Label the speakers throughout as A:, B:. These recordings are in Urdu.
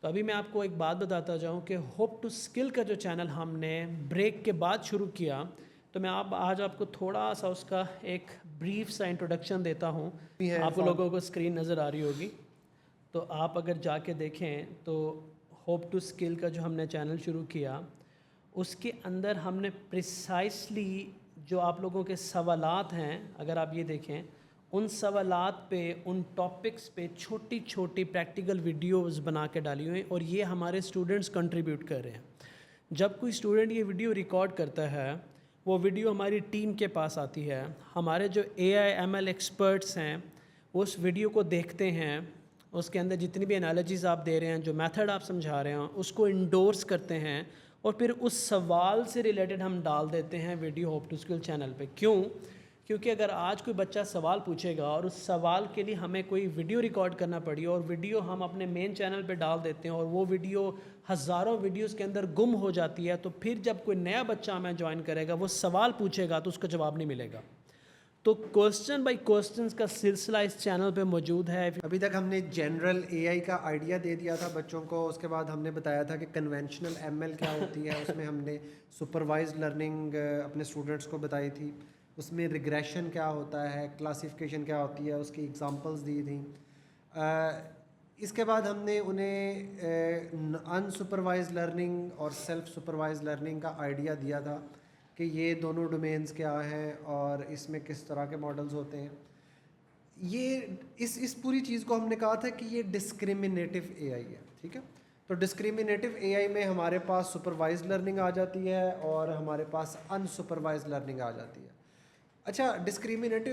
A: ابھی میں آپ کو ایک بات بتاتا جاؤں کہ ہوپ ٹو اسکل کا جو چینل ہم نے بریک کے بعد شروع کیا، تو میں آج آپ کو تھوڑا سا اس کا ایک بریف سا انٹروڈکشن دیتا ہوں. آپ کو لوگوں کو اسکرین نظر آ رہی ہوگی، تو آپ اگر جا کے دیکھیں تو ہوپ ٹو اسکل کا جو ہم نے چینل شروع کیا، اس کے اندر ہم نے پریسائسلی جو آپ لوگوں کے سوالات ہیں، اگر آپ یہ دیکھیں، ان سوالات پہ، ان ٹاپکس پہ چھوٹی چھوٹی پریکٹیکل ویڈیوز بنا کے ڈالی ہوئی ہیں، اور یہ ہمارے اسٹوڈنٹس کنٹریبیوٹ کر رہے ہیں. جب کوئی اسٹوڈنٹ یہ ویڈیو ریکارڈ کرتا ہے، وہ ویڈیو ہماری ٹیم کے پاس آتی ہے. ہمارے جو AI ML ایکسپرٹس ہیں وہ اس ویڈیو کو دیکھتے ہیں، اس کے اندر جتنی بھی انالوجیز آپ دے رہے ہیں، جو میتھڈ آپ سمجھا رہے ہیں، اس کو انڈورس کرتے ہیں، اور پھر اس سوال سے ریلیٹڈ ہم ڈال دیتے ہیں video Hope to Skill channel پہ. کیونکہ اگر آج کوئی بچہ سوال پوچھے گا اور اس سوال کے لیے ہمیں کوئی ویڈیو ریکارڈ کرنا پڑی، اور ویڈیو ہم اپنے مین چینل پہ ڈال دیتے ہیں، اور وہ ویڈیو ہزاروں ویڈیوز کے اندر گم ہو جاتی ہے، تو پھر جب کوئی نیا بچہ ہمیں جوائن کرے گا، وہ سوال پوچھے گا تو اس کا جواب نہیں ملے گا. تو کوسچن بائی کوسچنز کا سلسلہ اس چینل پہ موجود ہے.
B: ابھی تک ہم نے جنرل AI کا آئیڈیا دے دیا تھا بچوں کو. اس کے بعد ہم نے بتایا تھا کہ کنونشنل ML کیا ہوتی ہے. اس میں ہم نے سپروائزڈ لرننگ اپنے اسٹوڈنٹس کو بتائی تھی. اس میں ریگریشن کیا ہوتا ہے، کلاسیفیکیشن کیا ہوتی ہے، اس کی ایگزامپلز دی تھیں. اس کے بعد ہم نے انہیں ان سپروائزڈ لرننگ اور سیلف سپروائزڈ لرننگ کا آئیڈیا دیا تھا کہ یہ دونوں ڈومینز کیا ہیں اور اس میں کس طرح کے ماڈلز ہوتے ہیں. یہ اس پوری چیز کو ہم نے کہا تھا کہ یہ ڈسکریمنیٹو AI ہے. ٹھیک ہے، تو ڈسکریمنیٹو AI میں ہمارے پاس سپروائزڈ لرننگ آ جاتی ہے اور ہمارے پاس ان سپروائزڈ لرننگ آ جاتی ہے. اچھا، ڈسکریمنیٹو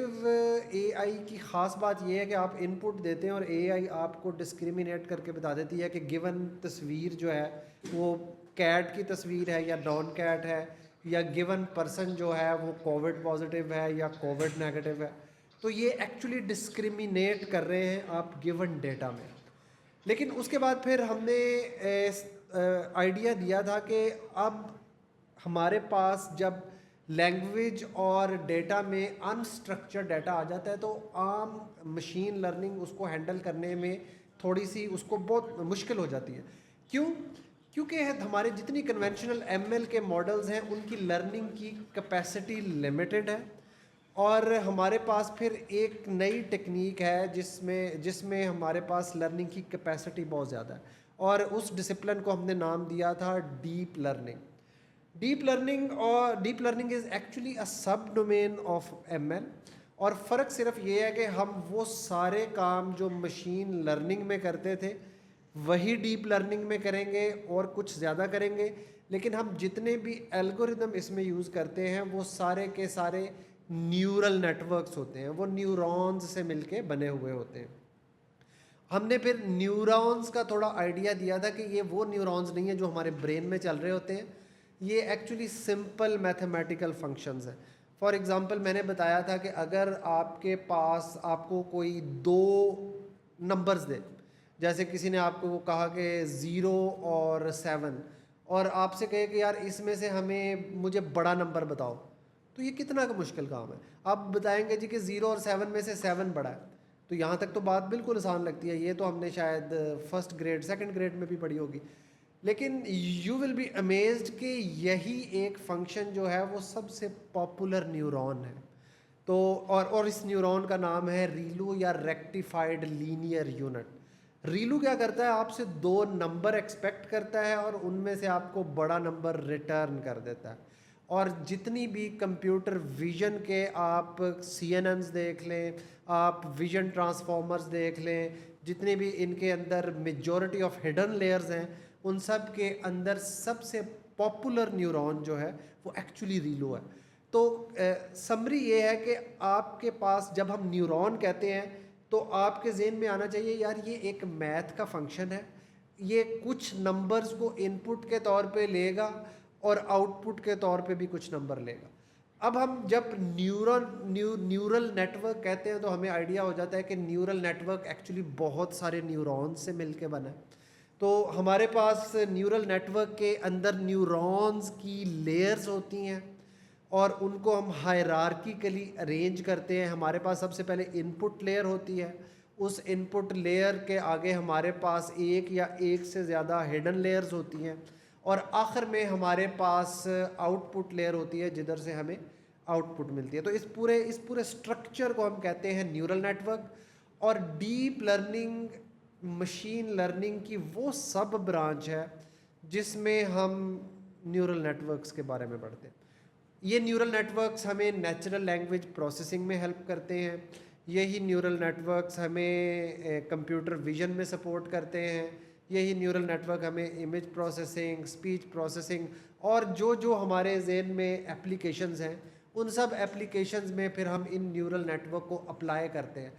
B: AI کی خاص بات یہ ہے کہ آپ ان پٹ دیتے ہیں اور AI آپ کو ڈسکریمنیٹ کر کے بتا دیتی ہے کہ گیون تصویر جو ہے وہ کیٹ کی تصویر ہے یا نان کیٹ ہے، یا گیون پرسن جو ہے وہ کووڈ پازیٹیو ہے یا کووڈ نیگیٹو ہے. تو یہ ایکچولی ڈسکریمنیٹ کر رہے ہیں آپ گیون ڈیٹا میں. لیکن اس کے بعد پھر ہم نے آئیڈیا دیا تھا کہ اب ہمارے پاس جب لینگویج اور ڈیٹا میں انسٹرکچرڈ ڈیٹا آ جاتا ہے تو عام مشین لرننگ اس کو ہینڈل کرنے میں تھوڑی سی اس کو بہت مشکل ہو جاتی ہے. کیونکہ ہمارے جتنی کنونشنل ML کے ماڈلز ہیں ان کی لرننگ کی کیپیسٹی لمیٹڈ ہے، اور ہمارے پاس پھر ایک نئی ٹیکنیک ہے جس میں ہمارے پاس لرننگ کی کیپیسٹی بہت زیادہ ہے، اور اس ڈسپلن کو ہم نے نام دیا تھا deep learning. Deep learning is actually a sub domain of ML، اور فرق صرف یہ ہے کہ ہم وہ سارے کام جو مشین لرننگ میں کرتے تھے وہی ڈیپ لرننگ میں کریں گے اور کچھ زیادہ کریں گے. لیکن ہم جتنے بھی الگوریدم اس میں یوز کرتے ہیں وہ سارے کے سارے نیورل نیٹورکس ہوتے ہیں، وہ نیورونز سے مل کے بنے ہوئے ہوتے ہیں. ہم نے پھر نیورونز کا تھوڑا آئیڈیا دیا تھا کہ یہ وہ نیورونز نہیں ہیں جو ہمارے برین میں چل رہے ہوتے ہیں، یہ ایکچولی سمپل میتھمیٹیکل فنکشنز ہیں. فار ایگزامپل میں نے بتایا تھا کہ اگر آپ کے پاس آپ کو کوئی دو نمبرز دے، جیسے کسی نے آپ کو کہا کہ 0 اور 7، اور آپ سے کہے کہ یار اس میں سے مجھے بڑا نمبر بتاؤ، تو یہ کتنا کا مشکل کام ہے. آپ بتائیں گے جی کہ 0 اور 7 میں سے 7 بڑا ہے، تو یہاں تک تو بات بالکل آسان لگتی ہے. یہ تو ہم نے شاید فرسٹ گریڈ سیکنڈ گریڈ میں بھی پڑھی ہوگی. لیکن یو ول بی امیزڈ کہ یہی ایک فنکشن جو ہے وہ سب سے پاپولر نیورون ہے. تو اور اس نیورون کا نام ہے ریلو یا ریکٹیفائڈ لینئر یونٹ. ریلو کیا کرتا ہے، آپ سے 2 نمبر ایکسپیکٹ کرتا ہے اور ان میں سے آپ کو بڑا نمبر ریٹرن کر دیتا ہے. اور جتنی بھی کمپیوٹر ویژن کے آپ CNNs دیکھ لیں، آپ ویژن ٹرانسفارمرز دیکھ لیں، جتنے بھی ان کے اندر میجورٹی آف ہڈن لیئرز ہیں، ان سب کے اندر سب سے پاپولر نیورون جو ہے وہ ایکچولی ریلو ہے. تو سمری یہ ہے کہ آپ کے پاس جب ہم نیورون کہتے ہیں تو آپ کے ذہن میں آنا چاہیے یار یہ ایک میتھ کا فنکشن ہے، یہ کچھ نمبرز کو ان پٹ کے طور پہ لے گا اور آؤٹ پٹ کے طور پہ بھی کچھ نمبر لے گا. اب ہم جب نیورل نیٹورک کہتے ہیں تو ہمیں آئیڈیا ہو جاتا ہے کہ نیورل نیٹورک ایکچولی بہت سارے نیورونز سے مل کے بنا ہے. تو ہمارے پاس نیورل نیٹورک کے اندر نیورونز کی لیئرز ہوتی ہیں اور ان کو ہم ہائرارکیکلی ارینج کرتے ہیں. ہمارے پاس سب سے پہلے ان پٹ لیئر ہوتی ہے، اس ان پٹ لیئر کے آگے ہمارے پاس ایک یا ایک سے زیادہ ہڈن لیئرز ہوتی ہیں, اور آخر میں ہمارے پاس آؤٹ پٹ لیئر ہوتی ہے جدھر سے ہمیں آؤٹ پٹ ملتی ہے. تو اس پورے اسٹرکچر کو ہم کہتے ہیں نیورل نیٹ ورک. اور ڈیپ لرننگ مشین لرننگ کی وہ سب برانچ ہے جس میں ہم نیورل نیٹ ورکس کے بارے میں پڑھتے ہیں. یہ نیورل نیٹ ورکس ہمیں نیچرل لینگویج پروسیسنگ میں ہیلپ کرتے ہیں. یہی نیورل نیٹ ورکس ہمیں کمپیوٹر ویژن میں سپورٹ کرتے ہیں. یہی نیورل نیٹ ورک ہمیں امیج پروسیسنگ, اسپیچ پروسیسنگ اور جو ہمارے ذہن میں اپلیکیشنز ہیں ان سب اپلیکیشنز میں پھر ہم ان نیورل نیٹ ورک کو اپلائی کرتے ہیں.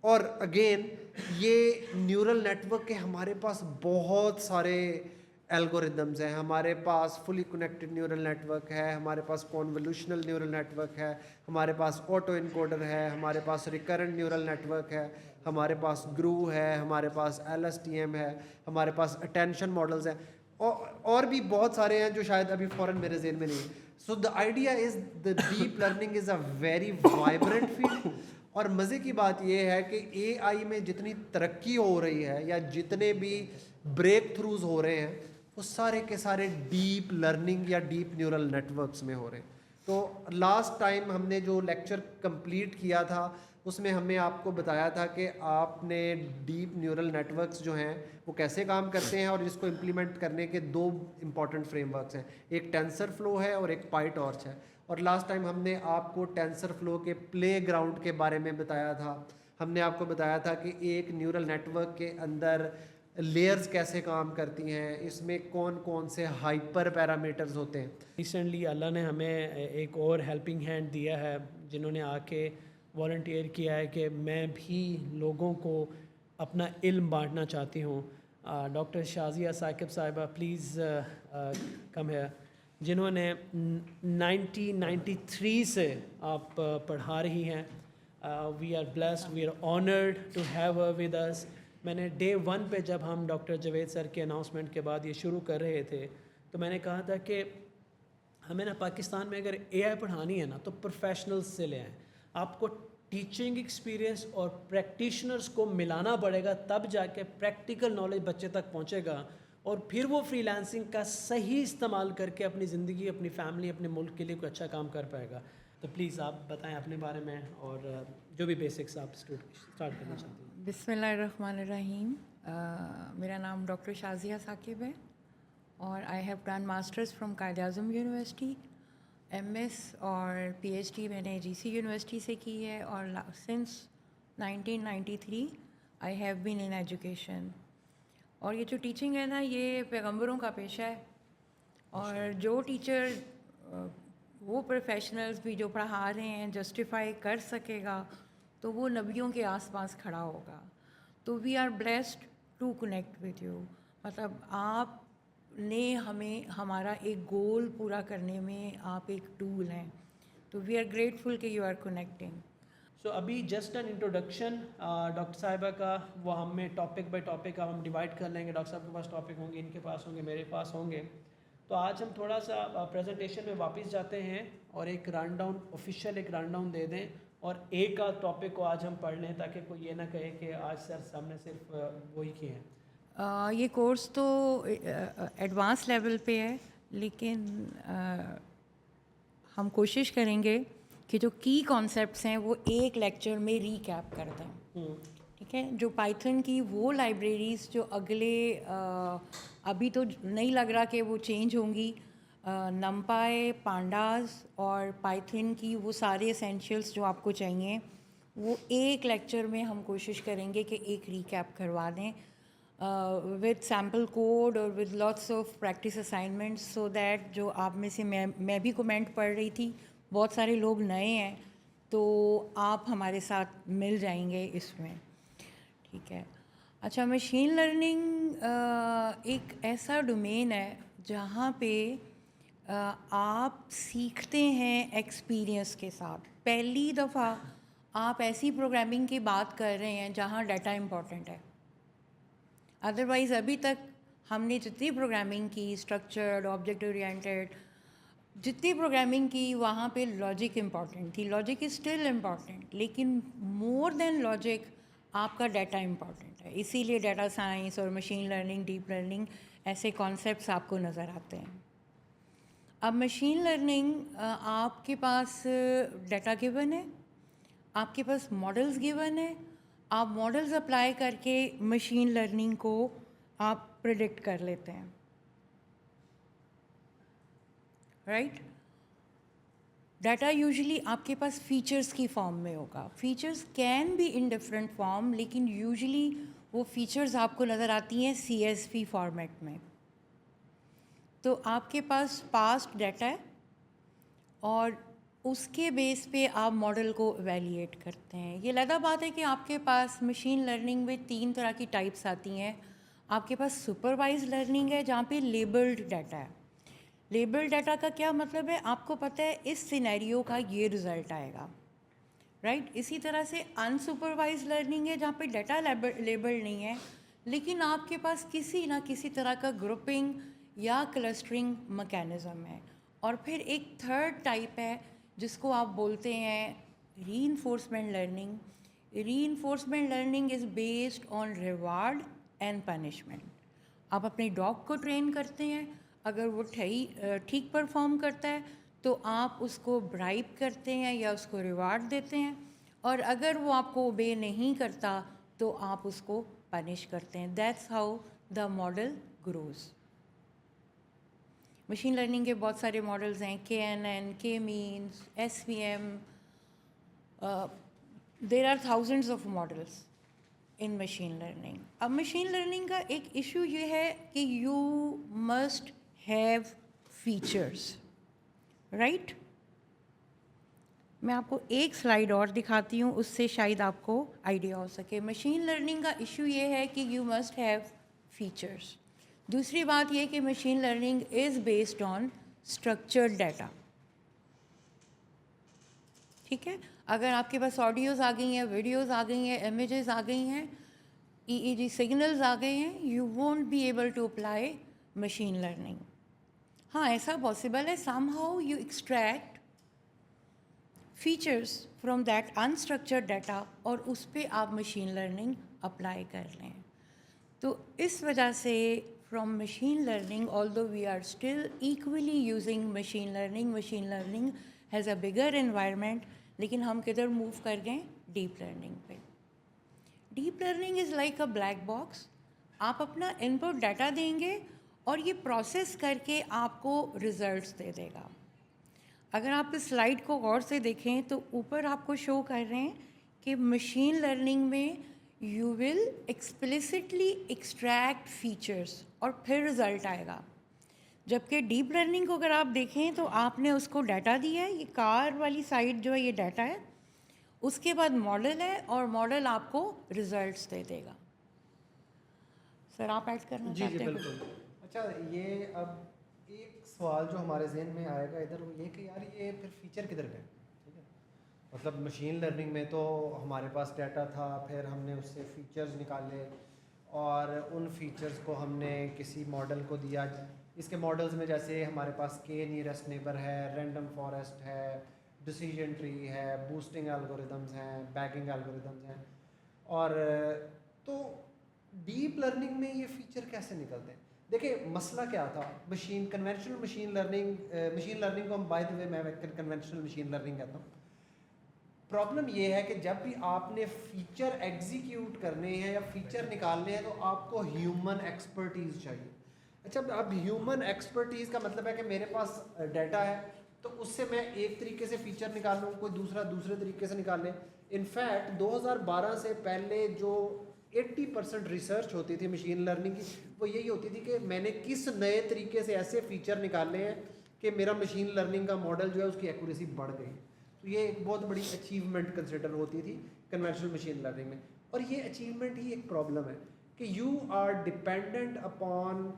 B: اور اگین یہ نیورل نیٹ ورک کے ہمارے پاس بہت سارے الگوریدمز ہیں. ہمارے پاس فلی کنیکٹڈ نیورل نیٹ ورک ہے, ہمارے پاس کنولیوشنل نیورل نیٹ ورک ہے, ہمارے پاس آٹو انکوڈر ہے, ہمارے پاس ریکرنٹ نیورل نیٹ ورک ہے, ہمارے پاس گرو ہے, ہمارے پاس LSTM ہے, ہمارے پاس اٹینشن ماڈلز ہیں, اور بھی بہت سارے ہیں جو شاید ابھی فوراً میرے ذہن میں نہیں. So the idea is the deep learning is a very vibrant field. اور مزے کی بات یہ ہے کہ AI میں جتنی ترقی ہو رہی ہے یا جتنے بھی بریک تھروز ہو رہے ہیں وہ سارے کے سارے ڈیپ لرننگ یا ڈیپ نیورل نیٹ ورکس میں ہو رہے ہیں. تو لاسٹ ٹائم ہم نے جو لیکچر کمپلیٹ کیا تھا اس میں ہم نے آپ کو بتایا تھا کہ آپ نے ڈیپ نیورل نیٹ ورکس جو ہیں وہ کیسے کام کرتے ہیں, اور اس کو امپلیمنٹ کرنے کے 2 امپورٹنٹ فریم ورکس ہیں, ایک ٹینسر فلو ہے اور ایک پائی ٹارچ ہے. اور لاسٹ ٹائم ہم نے آپ کو ٹینسر فلو کے پلے گراؤنڈ کے بارے میں بتایا تھا. ہم نے آپ کو بتایا تھا کہ ایک نیورل نیٹ ورک کے اندر لیئرز کیسے کام کرتی ہیں, اس میں کون کون سے ہائپر پیرامیٹرز ہوتے ہیں.
A: ریسنٹلی اللہ نے ہمیں ایک اور ہیلپنگ ہینڈ دیا ہے جنہوں نے آ کے والنٹیئر کیا ہے کہ میں بھی لوگوں کو اپنا علم بانٹنا چاہتی ہوں. ڈاکٹر شازیہ ثاقب صاحبہ پلیز کم ہے, جنہوں نے 1993 سے آپ پڑھا رہی ہیں. We are blessed, we are honoured to have her with us. میں نے ڈے 1 پہ جب ہم ڈاکٹر جاوید سر کے اناؤنسمنٹ کے بعد یہ شروع کر رہے تھے تو میں نے کہا تھا کہ ہمیں نا پاکستان میں اگر AI پڑھانی ہے نا تو پروفیشنلز سے لے آئیں. آپ کو ٹیچنگ ایکسپیرینس اور پریکٹیشنرز کو ملانا پڑے گا, تب جا کے پریکٹیکل نالج بچے تک پہنچے گا, اور پھر وہ فری لانسنگ کا صحیح استعمال کر کے اپنی زندگی, اپنی فیملی, اپنے ملک کے لیے کوئی اچھا کام کر پائے گا. تو پلیز آپ بتائیں اپنے بارے میں اور جو بھی بیسکس آپ اسٹارٹ کرنا چاہتے ہیں.
C: بسم اللہ الرحمن الرحیم. میرا نام ڈاکٹر شازیہ ثاقب ہے اور I have done masters from Quaid Azam university. MS اور PhD میں نے GC یونیورسٹی سے کی ہے, اور since 1993 I have been in education. اور یہ جو ٹیچنگ ہے نا یہ پیغمبروں کا پیشہ ہے, اور جو ٹیچر وہ پروفیشنلز بھی جو پڑھا رہے ہیں جسٹیفائی کر سکے گا تو وہ نبیوں کے آس پاس کھڑا ہوگا. تو we are blessed to connect with you. مطلب آپ نے ہمیں ہمارا ایک گول پورا کرنے میں آپ ایک ٹول ہیں, تو وی آر گریٹفل کہ یو آر کنیکٹنگ.
A: سو ابھی جسٹ این انٹروڈکشن ڈاکٹر صاحبہ کا, وہ ہمیں ٹاپک بائی ٹاپک ہم ڈیوائڈ کر لیں گے. ڈاکٹر صاحب کے پاس ٹاپک ہوں گے, ان کے پاس ہوں گے, میرے پاس ہوں گے. تو آج ہم تھوڑا سا پریزنٹیشن میں واپس جاتے ہیں اور ایک رن ڈاؤن, آفیشیل ایک رن ڈاؤن دے دیں, اور ایک آدھ ٹاپک کو آج ہم پڑھ لیں تاکہ کوئی یہ نہ کہے کہ آج سر ہم نے صرف وہی کیے ہیں.
C: یہ کورس تو ایڈوانس لیول پہ ہے, لیکن ہم کوشش کریں گے کہ جو کی کانسیپٹس ہیں وہ ایک لیکچر میں ریکیپ کر دیں. ٹھیک ہے, جو پائتھن کی وہ لائبریریز جو اگلے ابھی تو نہیں لگ رہا کہ وہ چینج ہوں گی, نمپائی, پانڈاز اور پائتھن کی وہ سارے اسینشیلس جو آپ کو چاہیے وہ ایک لیکچر میں ہم کوشش کریں گے کہ ایک ریکیپ کروا دیں with sample code اور with lots of practice assignments, so that جو آپ میں سے میں بھی کومنٹ پڑھ رہی تھی, بہت سارے لوگ نئے ہیں تو آپ ہمارے ساتھ مل جائیں گے اس میں. ٹھیک ہے. اچھا, مشین لرننگ ایک ایسا ڈومین ہے جہاں پہ آپ سیکھتے ہیں ایکسپیرئنس کے ساتھ. پہلی دفعہ آپ ایسی پروگرامنگ کی بات کر رہے ہیں جہاں ڈیٹا امپورٹنٹ ہے. ادروائز ابھی تک ہم نے جتنی پروگرامنگ کی, اسٹرکچرڈ, آبجیکٹ اورینٹیڈ, جتنی پروگرامنگ کی وہاں پہ لاجک امپورٹنٹ تھی. لاجک از اسٹل امپورٹنٹ, لیکن مور دین لاجک آپ کا ڈیٹا امپورٹنٹ ہے، اسی لیے ڈیٹا سائنس اور مشین لرننگ، ڈیپ لرننگ ایسے کانسیپٹس آپ کو نظر آتے ہیں۔ اب مشین لرننگ آپ کے پاس ڈیٹا گیون ہے، آپ کے پاس ماڈلز گیون ہے، آپ ماڈلز اپلائی کر کے مشین لرننگ کو آپ پریڈکٹ کر لیتے ہیں، رائٹ؟ ڈیٹا یوزلی آپ کے پاس فیچرز کی فارم میں ہوگا، features can be in different form, لیکن یوزلی وہ فیچرز آپ کو نظر آتی ہیں CSV فارمیٹ میں۔ تو آپ کے پاس پاسٹ ڈیٹا ہے اور اس کے بیس پہ آپ ماڈل کو ایویلیٹ کرتے ہیں۔ یہ علیحدہ بات ہے کہ آپ کے پاس مشین لرننگ میں 3 طرح کی ٹائپس آتی ہیں۔ آپ کے پاس سپروائز لرننگ ہے جہاں پہ لیبلڈ ڈیٹا ہے۔ لیبل ڈیٹا کا کیا مطلب ہے؟ آپ کو پتہ ہے اس سینیریو کا یہ رزلٹ آئے گا، رائٹ؟ اسی طرح سے انسپروائز لرننگ ہے جہاں پہ ڈیٹا لیبل نہیں ہے، لیکن آپ کے پاس کسی نہ کسی طرح کا گروپنگ یا کلسٹرنگ میکینزم ہے۔ اور پھر ایک تھرڈ ٹائپ ہے جس کو آپ بولتے ہیں reinforcement learning. Reinforcement learning is based on reward and punishment. آپ اپنے ڈاگ کو ٹرین کرتے ہیں، اگر وہ ٹھیک پرفارم کرتا ہے تو آپ اس کو برائب کرتے ہیں یا اس کو ریوارڈ دیتے ہیں، اور اگر وہ آپ کو اوبے نہیں کرتا تو آپ اس کو پنش کرتے ہیں۔ That's how the model grows. Machine learning کے بہت سارے ماڈلز ہیں، KNN، K means, SVM، there are thousands of models in machine learning. اب مشین لرننگ کا ایک ایشو یہ ہے کہ you must have features, right? میں آپ کو ایک سلائیڈ اور دکھاتی ہوں، اس سے شاید آپ کو آئیڈیا ہو سکے۔ مشین لرننگ کا ایشو یہ ہے کہ یو مسٹ ہیو فیچرس۔ دوسری بات یہ کہ machine learning is based on structured data, ٹھیک ہے؟ اگر آپ کے پاس آڈیوز آ گئی ہیں، ویڈیوز آ گئی ہیں، امیجز آ گئی ہیں، EEG سگنلز آ گئے ہیں، you won't be able to apply machine learning. ہاں ایسا پاسبل ہے، somehow you extract features from that unstructured data اور اس پہ آپ مشین لرننگ اپلائی کر لیں۔ تو اس وجہ سے from machine learning, although we are still equally using machine learning has a bigger environment، لیکن ہم کدھر موو کر گئے؟ ڈیپ لرننگ پہ۔ Deep learning is like a black box. آپ اپنا ان پٹ ڈیٹا دیں گے اور یہ پروسیس کر کے آپ کو ریزلٹس دے دے گا۔ اگر آپ اس سلائیڈ کو غور سے دیکھیں تو اوپر آپ کو شو کر رہے ہیں کہ مشین لرننگ میں you will explicitly extract features اور پھر رزلٹ آئے گا، جبکہ ڈیپ لرننگ کو اگر آپ دیکھیں تو آپ نے اس کو ڈیٹا دیا ہے، یہ کار والی سائڈ جو ہے یہ ڈیٹا ہے، اس کے بعد ماڈل ہے اور ماڈل آپ کو ریزلٹس دے دے گا۔ سر آپ ایڈ کرنا
B: جی
C: چاہتے ہیں؟
B: بالکل۔ اچھا، یہ اب ایک سوال جو ہمارے ذہن میں آئے گا ادھر، وہ یہ کہ یار یہ پھر فیچر کدھر گئے؟ ٹھیک ہے، مطلب مشین لرننگ میں تو ہمارے پاس ڈیٹا تھا، پھر ہم نے اس سے فیچرز نکالے اور ان فیچرز کو ہم نے کسی ماڈل کو دیا۔ اس کے ماڈلز میں جیسے ہمارے پاس کے نیئرسٹ نیبر ہے، رینڈم فارسٹ ہے، ڈیسیجن ٹری ہے، بوسٹنگ الگوریدمز ہیں، بیگنگ الگوریدمز ہیں۔ اور تو ڈیپ لرننگ میں یہ فیچر کیسے نکلتے ہیں؟ دیکھیں مسئلہ کیا تھا، کنونشنل مشین لرننگ کو ہم بائی دی وے میں کنونشنل مشین لرننگ کہتا ہوں۔ پرابلم یہ ہے کہ جب بھی آپ نے فیچر ایگزیکیوٹ کرنے ہیں یا فیچر نکالنے ہیں تو آپ کو ہیومن ایکسپرٹیز چاہیے۔ اچھا، اب ہیومن ایکسپرٹیز کا مطلب ہے کہ میرے پاس ڈیٹا ہے تو اس سے میں ایک طریقے سے فیچر نکال لوں، کوئی دوسرے طریقے سے نکال لے۔ انفیکٹ 2012 سے پہلے جو 80% ریسرچ ہوتی تھی مشین لرننگ کی، وہ یہی ہوتی تھی کہ میں نے کس نئے طریقے سے ایسے فیچر نکالے ہیں کہ میرا مشین لرننگ کا ماڈل جو ہے اس کی ایکوریسی بڑھ گئی۔ تو یہ ایک بہت بڑی اچیومنٹ کنسیڈر ہوتی تھی کنونشنل مشین لرننگ میں، اور یہ اچیومنٹ ہی ایک پرابلم ہے کہ you are dependent upon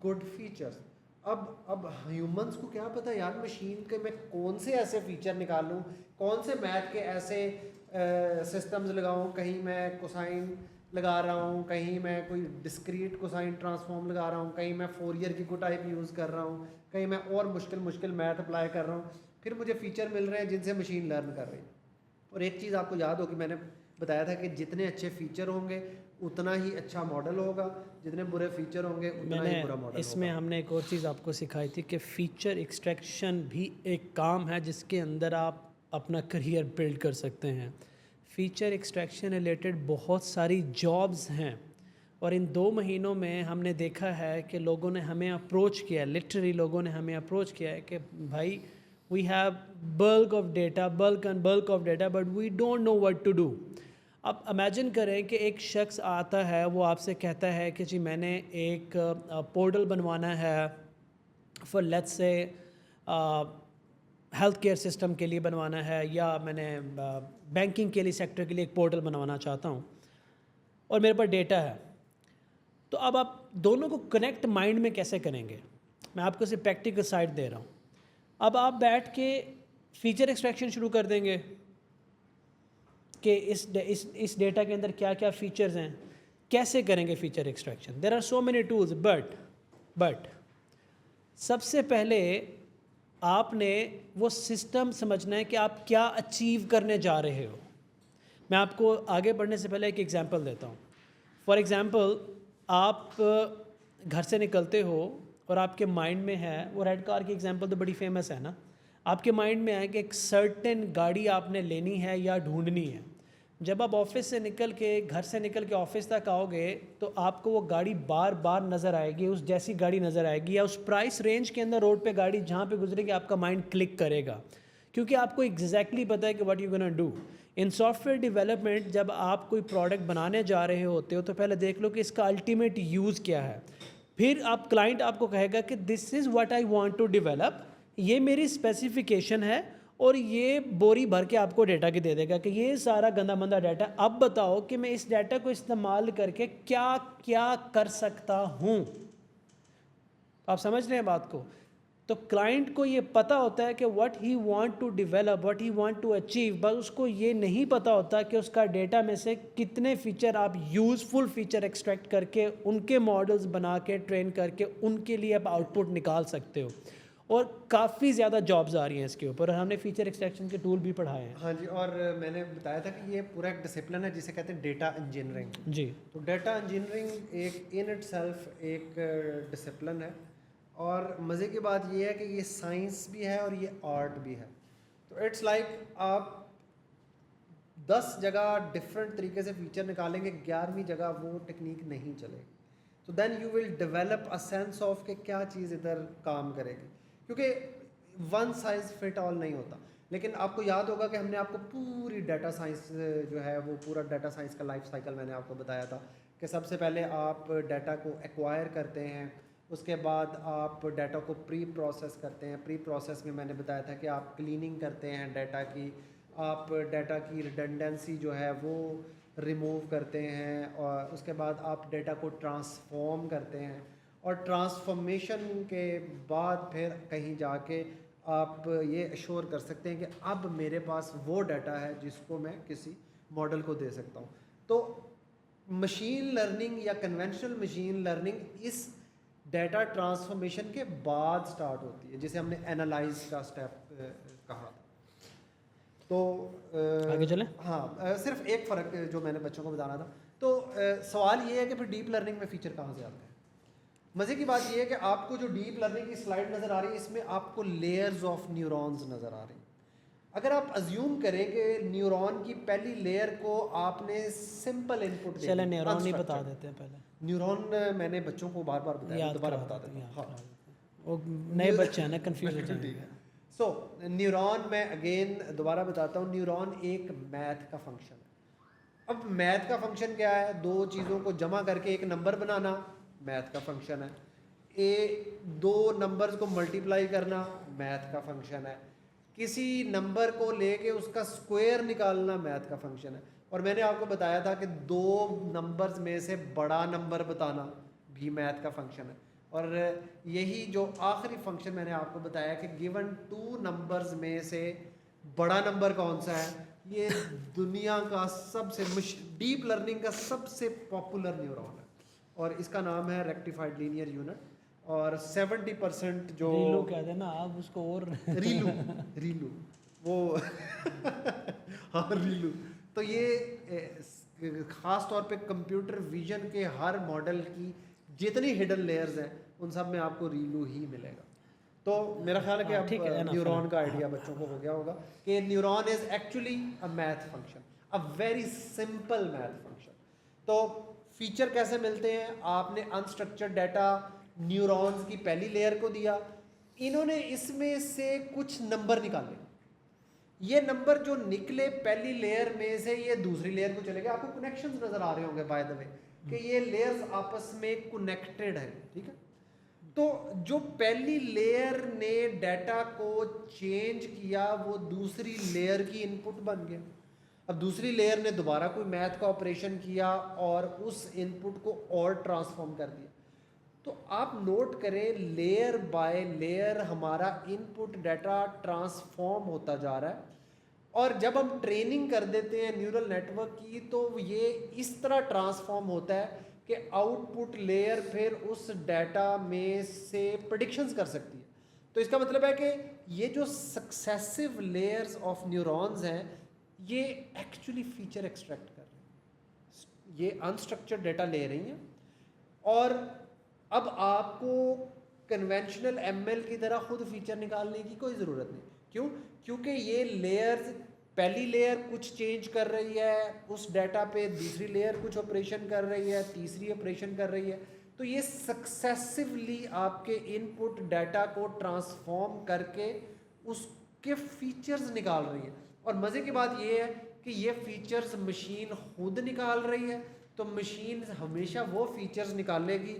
B: good features. اب ہیومنس کو کیا پتہ یار مشین کے میں کون سے ایسے فیچر نکالوں، کون سے میتھ کے ایسے سسٹمز لگاؤں، کہیں میں کوسائن لگا رہا ہوں، کہیں میں کوئی ڈسکریٹ کوسائن ٹرانسفارم لگا رہا ہوں، کہیں میں فورئر کی کو ٹائپ یوز کر رہا ہوں، کہیں میں اور مشکل میتھ اپلائی کر رہا ہوں، پھر مجھے فیچر مل رہے ہیں جن سے مشین لرن کر رہی ہے۔ اور ایک چیز آپ کو یاد ہوگی، میں نے بتایا تھا کہ جتنے اچھے فیچر ہوں گے اتنا ہی اچھا ماڈل ہوگا, جتنے برے فیچر ہوں گے اتنا ہی برا ماڈل
A: اس میں ہم نے ایک اور چیز آپ کو سکھائی تھی کہ فیچر ایکسٹریکشن بھی ایک کام ہے جس کے اندر آپ اپنا کریئر بلڈ کر سکتے ہیں. فیچر ایکسٹریکشن ریلیٹڈ بہت ساری جابز ہیں, اور ان 2 مہینوں میں ہم نے دیکھا ہے کہ لوگوں نے ہمیں اپروچ کیا ہے, لٹرلی لوگوں نے ہمیں اپروچ کیا ہے کہ بھائی we have bulk of data, bulk of data, but we don't know what to do. اب امیجن کریں کہ ایک شخص آتا ہے, وہ آپ سے کہتا ہے کہ جی میں نے ایک پورٹل بنوانا ہے for let's say health care system کے لیے بنوانا ہے, یا میں نے بینکنگ کے لیے سیکٹر کے لیے ایک پورٹل بنوانا چاہتا ہوں, اور میرے پاس ڈیٹا ہے. تو اب آپ دونوں کو کنیکٹ مائنڈ میں کیسے کریں گے؟ میں آپ کو صرف پریکٹیکل سائڈ دے رہا ہوں. اب آپ بیٹھ کے فیچر ایکسٹریکشن شروع کر دیں گے کہ اس ڈیٹا کے اندر کیا کیا فیچرز ہیں, کیسے کریں گے feature extraction? There are so many tools, but سب سے پہلے آپ نے وہ سسٹم سمجھنا ہے کہ آپ کیا اچیو کرنے جا رہے ہو. میں آپ کو آگے بڑھنے سے پہلے ایک ایگزامپل دیتا ہوں. فار ایگزامپل, آپ گھر سے نکلتے ہو اور آپ کے مائنڈ میں ہے, وہ ریڈ کار کی ایگزامپل تو بڑی فیمس ہے نا, آپ کے مائنڈ میں ہے کہ ایک سرٹن گاڑی آپ نے لینی ہے یا ڈھونڈنی ہے. جب آپ آفس سے نکل کے, گھر سے نکل کے آفس تک آؤ گے تو آپ کو وہ گاڑی بار بار نظر آئے گی, اس جیسی گاڑی نظر آئے گی, یا اس پرائس رینج کے اندر روڈ پہ گاڑی جہاں پہ گزرے گی آپ کا مائنڈ کلک کرے گا, کیونکہ آپ کو ایگزیکٹلی پتہ ہے کہ what you gonna do. In soft where development جب آپ کوئی پروڈکٹ بنانے جا رہے ہوتے ہو تو پہلے دیکھ لو کہ اس کا الٹیمیٹ یوز کیا ہے. پھر آپ کلائنٹ آپ کو کہے گا کہ this is what I want to develop, یہ میری اسپیسیفیکیشن ہے, اور یہ بوری بھر کے آپ کو ڈیٹا کی دے دے گا کہ یہ سارا گندا مندا ڈیٹا, اب بتاؤ کہ میں اس ڈیٹا کو استعمال کر کے کیا کیا کر سکتا ہوں. آپ سمجھ رہے ہیں بات کو؟ تو کلائنٹ کو یہ پتہ ہوتا ہے کہ what he want to develop, what he want to achieve, بس اس کو یہ نہیں پتہ ہوتا کہ اس کا ڈیٹا میں سے کتنے فیچر آپ یوزفل فیچر ایکسٹریکٹ کر کے ان کے ماڈلز بنا کے ٹرین کر کے ان کے لیے آپ آؤٹ پٹ نکال سکتے ہو. اور کافی زیادہ جابز آ رہی ہیں اس کے اوپر, ہم نے فیچر ایکسٹریکشن کے ٹول بھی پڑھائے ہیں.
B: ہاں جی, اور میں نے بتایا تھا کہ یہ پورا ایک ڈسپلن ہے جسے کہتے ہیں ڈیٹا انجینئرنگ.
A: جی,
B: تو ڈیٹا انجینئرنگ ایک ان اٹ سیلف ایک ڈسپلن ہے, اور مزے کی بات یہ ہے کہ یہ سائنس بھی ہے اور یہ آرٹ بھی ہے. تو اٹس لائک آپ 10 جگہ ڈفرینٹ طریقے سے فیچر نکالیں گے, 11ویں جگہ وہ ٹیکنیک نہیں چلے گی. تو then you will develop a sense of کہ کیا چیز ادھر کام کرے گی, کیونکہ ون سائز فٹ آل نہیں ہوتا. لیکن آپ کو یاد ہوگا کہ ہم نے آپ کو پوری ڈیٹا سائنس جو ہے وہ پورا ڈیٹا سائنس کا لائف سائیکل میں نے آپ کو بتایا تھا کہ سب سے پہلے آپ ڈیٹا کو ایکوائر کرتے ہیں, اس کے بعد آپ ڈیٹا کو پری پروسیس کرتے ہیں. پری پروسیس میں نے بتایا تھا کہ آپ کلیننگ کرتے ہیں ڈیٹا کی, آپ ڈیٹا کی ریڈنڈنسی جو ہے وہ ریموو کرتے ہیں, اور اس کے بعد آپ ڈیٹا کو ٹرانسفارم کرتے ہیں, اور ٹرانسفارمیشن کے بعد پھر کہیں جا کے آپ یہ ایشور کر سکتے ہیں کہ اب میرے پاس وہ ڈیٹا ہے جس کو میں کسی ماڈل کو دے سکتا ہوں. تو مشین لرننگ یا کنونشنل مشین لرننگ اس ڈیٹا ٹرانسفارمیشن کے بعد سٹارٹ ہوتی ہے, جسے ہم نے اینالائز کا اسٹیپ کہا. تو
A: آگے چلیں.
B: ہاں, صرف ایک فرق جو میں نے بچوں کو بتانا تھا. تو سوال یہ ہے کہ پھر ڈیپ لرننگ میں فیچر کہاں سے آتے ہیں؟ مزے کی بات یہ ہے کہ آپ کو جو ڈیپ لرننگ کی سلائڈ نظر آ رہی ہے اس میں آپ کو لیئرز آف نیورونز نظر آ رہی ہیں. اگر آپ ازیوم کریں کہ نیورون کی پہلی لیئر کو آپ نے سمپل ان پٹ دیا,
A: چلیں نیورون ہی بتا دیتے ہیں پہلے.
B: نیورون میں نے بچوں کو بار بار بتایا, دوبارہ بتا دیتا ہوں. ہاں,
A: وہ نئے بچے ہیں نا, کنفیوز ہو جائیں گے.
B: سو نیورون میں اگین دوبارہ بتاتا ہوں, نیورون ایک میتھ کا فنکشن ہے. اب میتھ کا فنکشن کیا ہے؟ 2 چیزوں کو جمع کر کے ایک نمبر بنانا میتھ کا فنکشن ہے. 2 نمبرز کو ملٹیپلائی کرنا میتھ کا فنکشن ہے. کسی نمبر کو لے کے اس کا اسکوائر نکالنا میتھ کا فنکشن ہے. اور میں نے آپ کو بتایا تھا کہ 2 نمبرز میں سے بڑا نمبر بتانا بھی میتھ کا فنکشن ہے. اور یہی جو آخری فنکشن میں نے آپ کو بتایا کہ گیون 2 نمبرز میں سے بڑا نمبر کون سا ہے, یہ دنیا کا سب سے ڈیپ لرننگ کا سب سے پاپولر نیورون ہے, اور اس کا نام ہے ریکٹیفائڈ لینئر یونٹ. اور 70% جو
A: ریلو کہتے ہیں نا آپ اس کو, اور
B: ریلو وہ ہاں ریلو. تو یہ خاص طور پہ کمپیوٹر ویژن کے ہر ماڈل کی جتنی ہڈن لیئرز ہیں ان سب میں آپ کو ریلو ہی ملے گا. تو میرا خیال ہے کہ اب نیورون کا آئیڈیا بچوں کو ہو گیا ہوگا کہ neuron is actually a math function, a very simple math function. تو فیچر کیسے ملتے ہیں؟ آپ نے انسٹرکچرڈ ڈیٹا نیورونز کی پہلی لیئر کو دیا, انہوں نے اس میں سے کچھ نمبر نکالے, یہ نمبر جو نکلے پہلی لیئر میں سے یہ دوسری لیئر کو چلے گئے. آپ کو کنیکشنز نظر آ رہے ہوں گے بائی دا وے کہ یہ لیئرز آپس میں کنیکٹڈ ہیں, ٹھیک ہے. تو جو پہلی لیئر نے ڈیٹا کو چینج کیا وہ دوسری لیئر کی ان پٹ بن گیا. اب دوسری لیئر نے دوبارہ کوئی میتھ کا آپریشن کیا اور اس ان پٹ کو اور ٹرانسفارم کر دیا. تو آپ نوٹ کریں لیئر بائی لیئر ہمارا ان پٹ ڈیٹا ٹرانسفارم ہوتا جا رہا ہے, اور جب ہم ٹریننگ کر دیتے ہیں نیورل نیٹ ورک کی تو یہ اس طرح ٹرانسفارم ہوتا ہے کہ آؤٹ پٹ لیئر پھر اس ڈیٹا میں سے پریڈکشنز کر سکتی ہے. تو اس کا مطلب ہے کہ یہ جو سکسیسو لیئرز آف نیورونز ہیں یہ ایکچولی فیچر ایکسٹریکٹ کر رہے ہیں, یہ انسٹرکچرڈ ڈیٹا لے رہی ہیں, اور اب آپ کو کنونشنل ایم ایل کی طرح خود فیچر نکالنے کی کوئی ضرورت نہیں. کیوں؟ کیونکہ یہ لیئرز پہلی لیئر کچھ چینج کر رہی ہے اس ڈیٹا پہ, دوسری لیئر کچھ آپریشن کر رہی ہے, تیسری آپریشن کر رہی ہے. تو یہ سکسیسولی آپ کے ان پٹ ڈیٹا کو ٹرانسفارم کر کے اس کے فیچرز نکال رہی ہے. اور مزے کی بات یہ ہے کہ یہ فیچرز مشین خود نکال رہی ہے, تو مشین ہمیشہ وہ فیچرز نکالے گی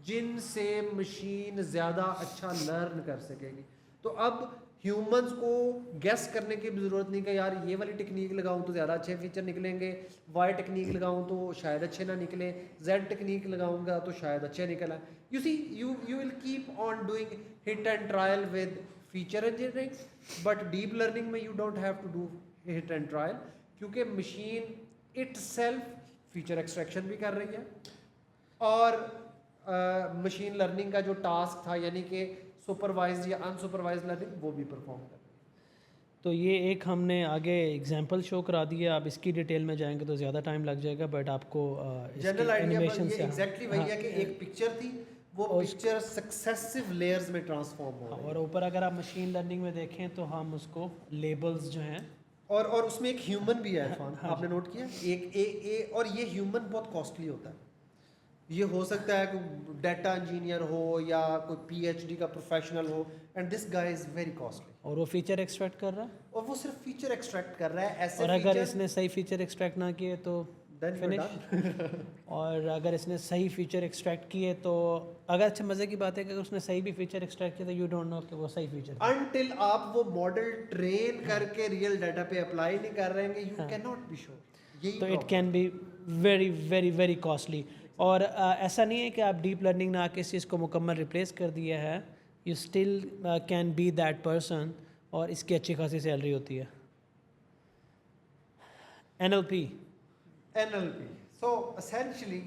B: جن سے مشین زیادہ اچھا لرن کر سکے گی. تو اب ہیومنز کو گیس کرنے کی بھی ضرورت نہیں کہ یار یہ والی ٹیکنیک لگاؤں تو زیادہ اچھے فیچر نکلیں گے, وائی ٹیکنیک لگاؤں تو شاید اچھے نہ نکلیں, زیڈ ٹیکنیک لگاؤں گا تو شاید اچھے نکل آئے. You see you will keep on doing hit and trial with feature engineering, but deep learning میں you don't have to do hit and trial, کیونکہ machine itself feature extraction بھی کر رہی ہے, اور مشین لرننگ کا جو ٹاسک تھا یعنی کہ سپروائزڈ یا انسپروائزڈ لرننگ وہ بھی پرفارم کر رہی ہے.
A: تو یہ ایک ہم نے آگے ایگزامپل شو کرا دیا, آپ اس کی ڈیٹیل میں جائیں گے تو زیادہ ٹائم لگ جائے گا, بٹ آپ کو
B: جنرل آئیڈیا یہ ایگزیکٹلی وہی ہے کہ ایک پکچر تھی, وہ پکچر سکسیسو لیئرز میں ٹرانسفارم ہو رہی ہے.
A: اور اوپر اگر آپ مشین لرننگ میں دیکھیں تو ہم اس کو لیبلز جو ہیں
B: اور اس میں ایک ہیومن بھی ہے عرفان, آپ نے نوٹ کیا ایک, اور یہ ہیومن بہت کاسٹلی ہوتا ہے. یہ ہو سکتا ہے کوئی ڈیٹا انجینئر ہو یا کوئی پی ایچ ڈی کا professional who, and this guy is very costly.
A: اور وہ فیچر ایکسٹریکٹ کر رہا ہے,
B: اور وہ صرف فیچر ایکسٹریکٹ کر رہا ہے ایسے,
A: اور اگر اس نے صحیح فیچر ایکسٹریکٹ نہ کیے تو
B: فنش,
A: اور اگر اس نے صحیح فیچر ایکسٹریکٹ کیے تو اگر اچھا مزے کی بات ہے کہ اگر اس نے صحیح بھی فیچر ایکسٹریکٹ کیا تو یو ڈونٹ نو کہ وہ صحیح فیچر
B: انٹل آپ وہ ماڈل ٹرین کر کے ریئل ڈیٹا پہ اپلائی نہیں کر رہے ہیں you can not be sure.
A: تو it can be very very very costly. اور ایسا نہیں ہے کہ آپ ڈیپ لرننگ نہ کسی چیز کو مکمل ریپلیس کر دیا ہے, you still can be that person, اور اس کی اچھی خاصی سیلری ہوتی ہے. NLP
B: so essentially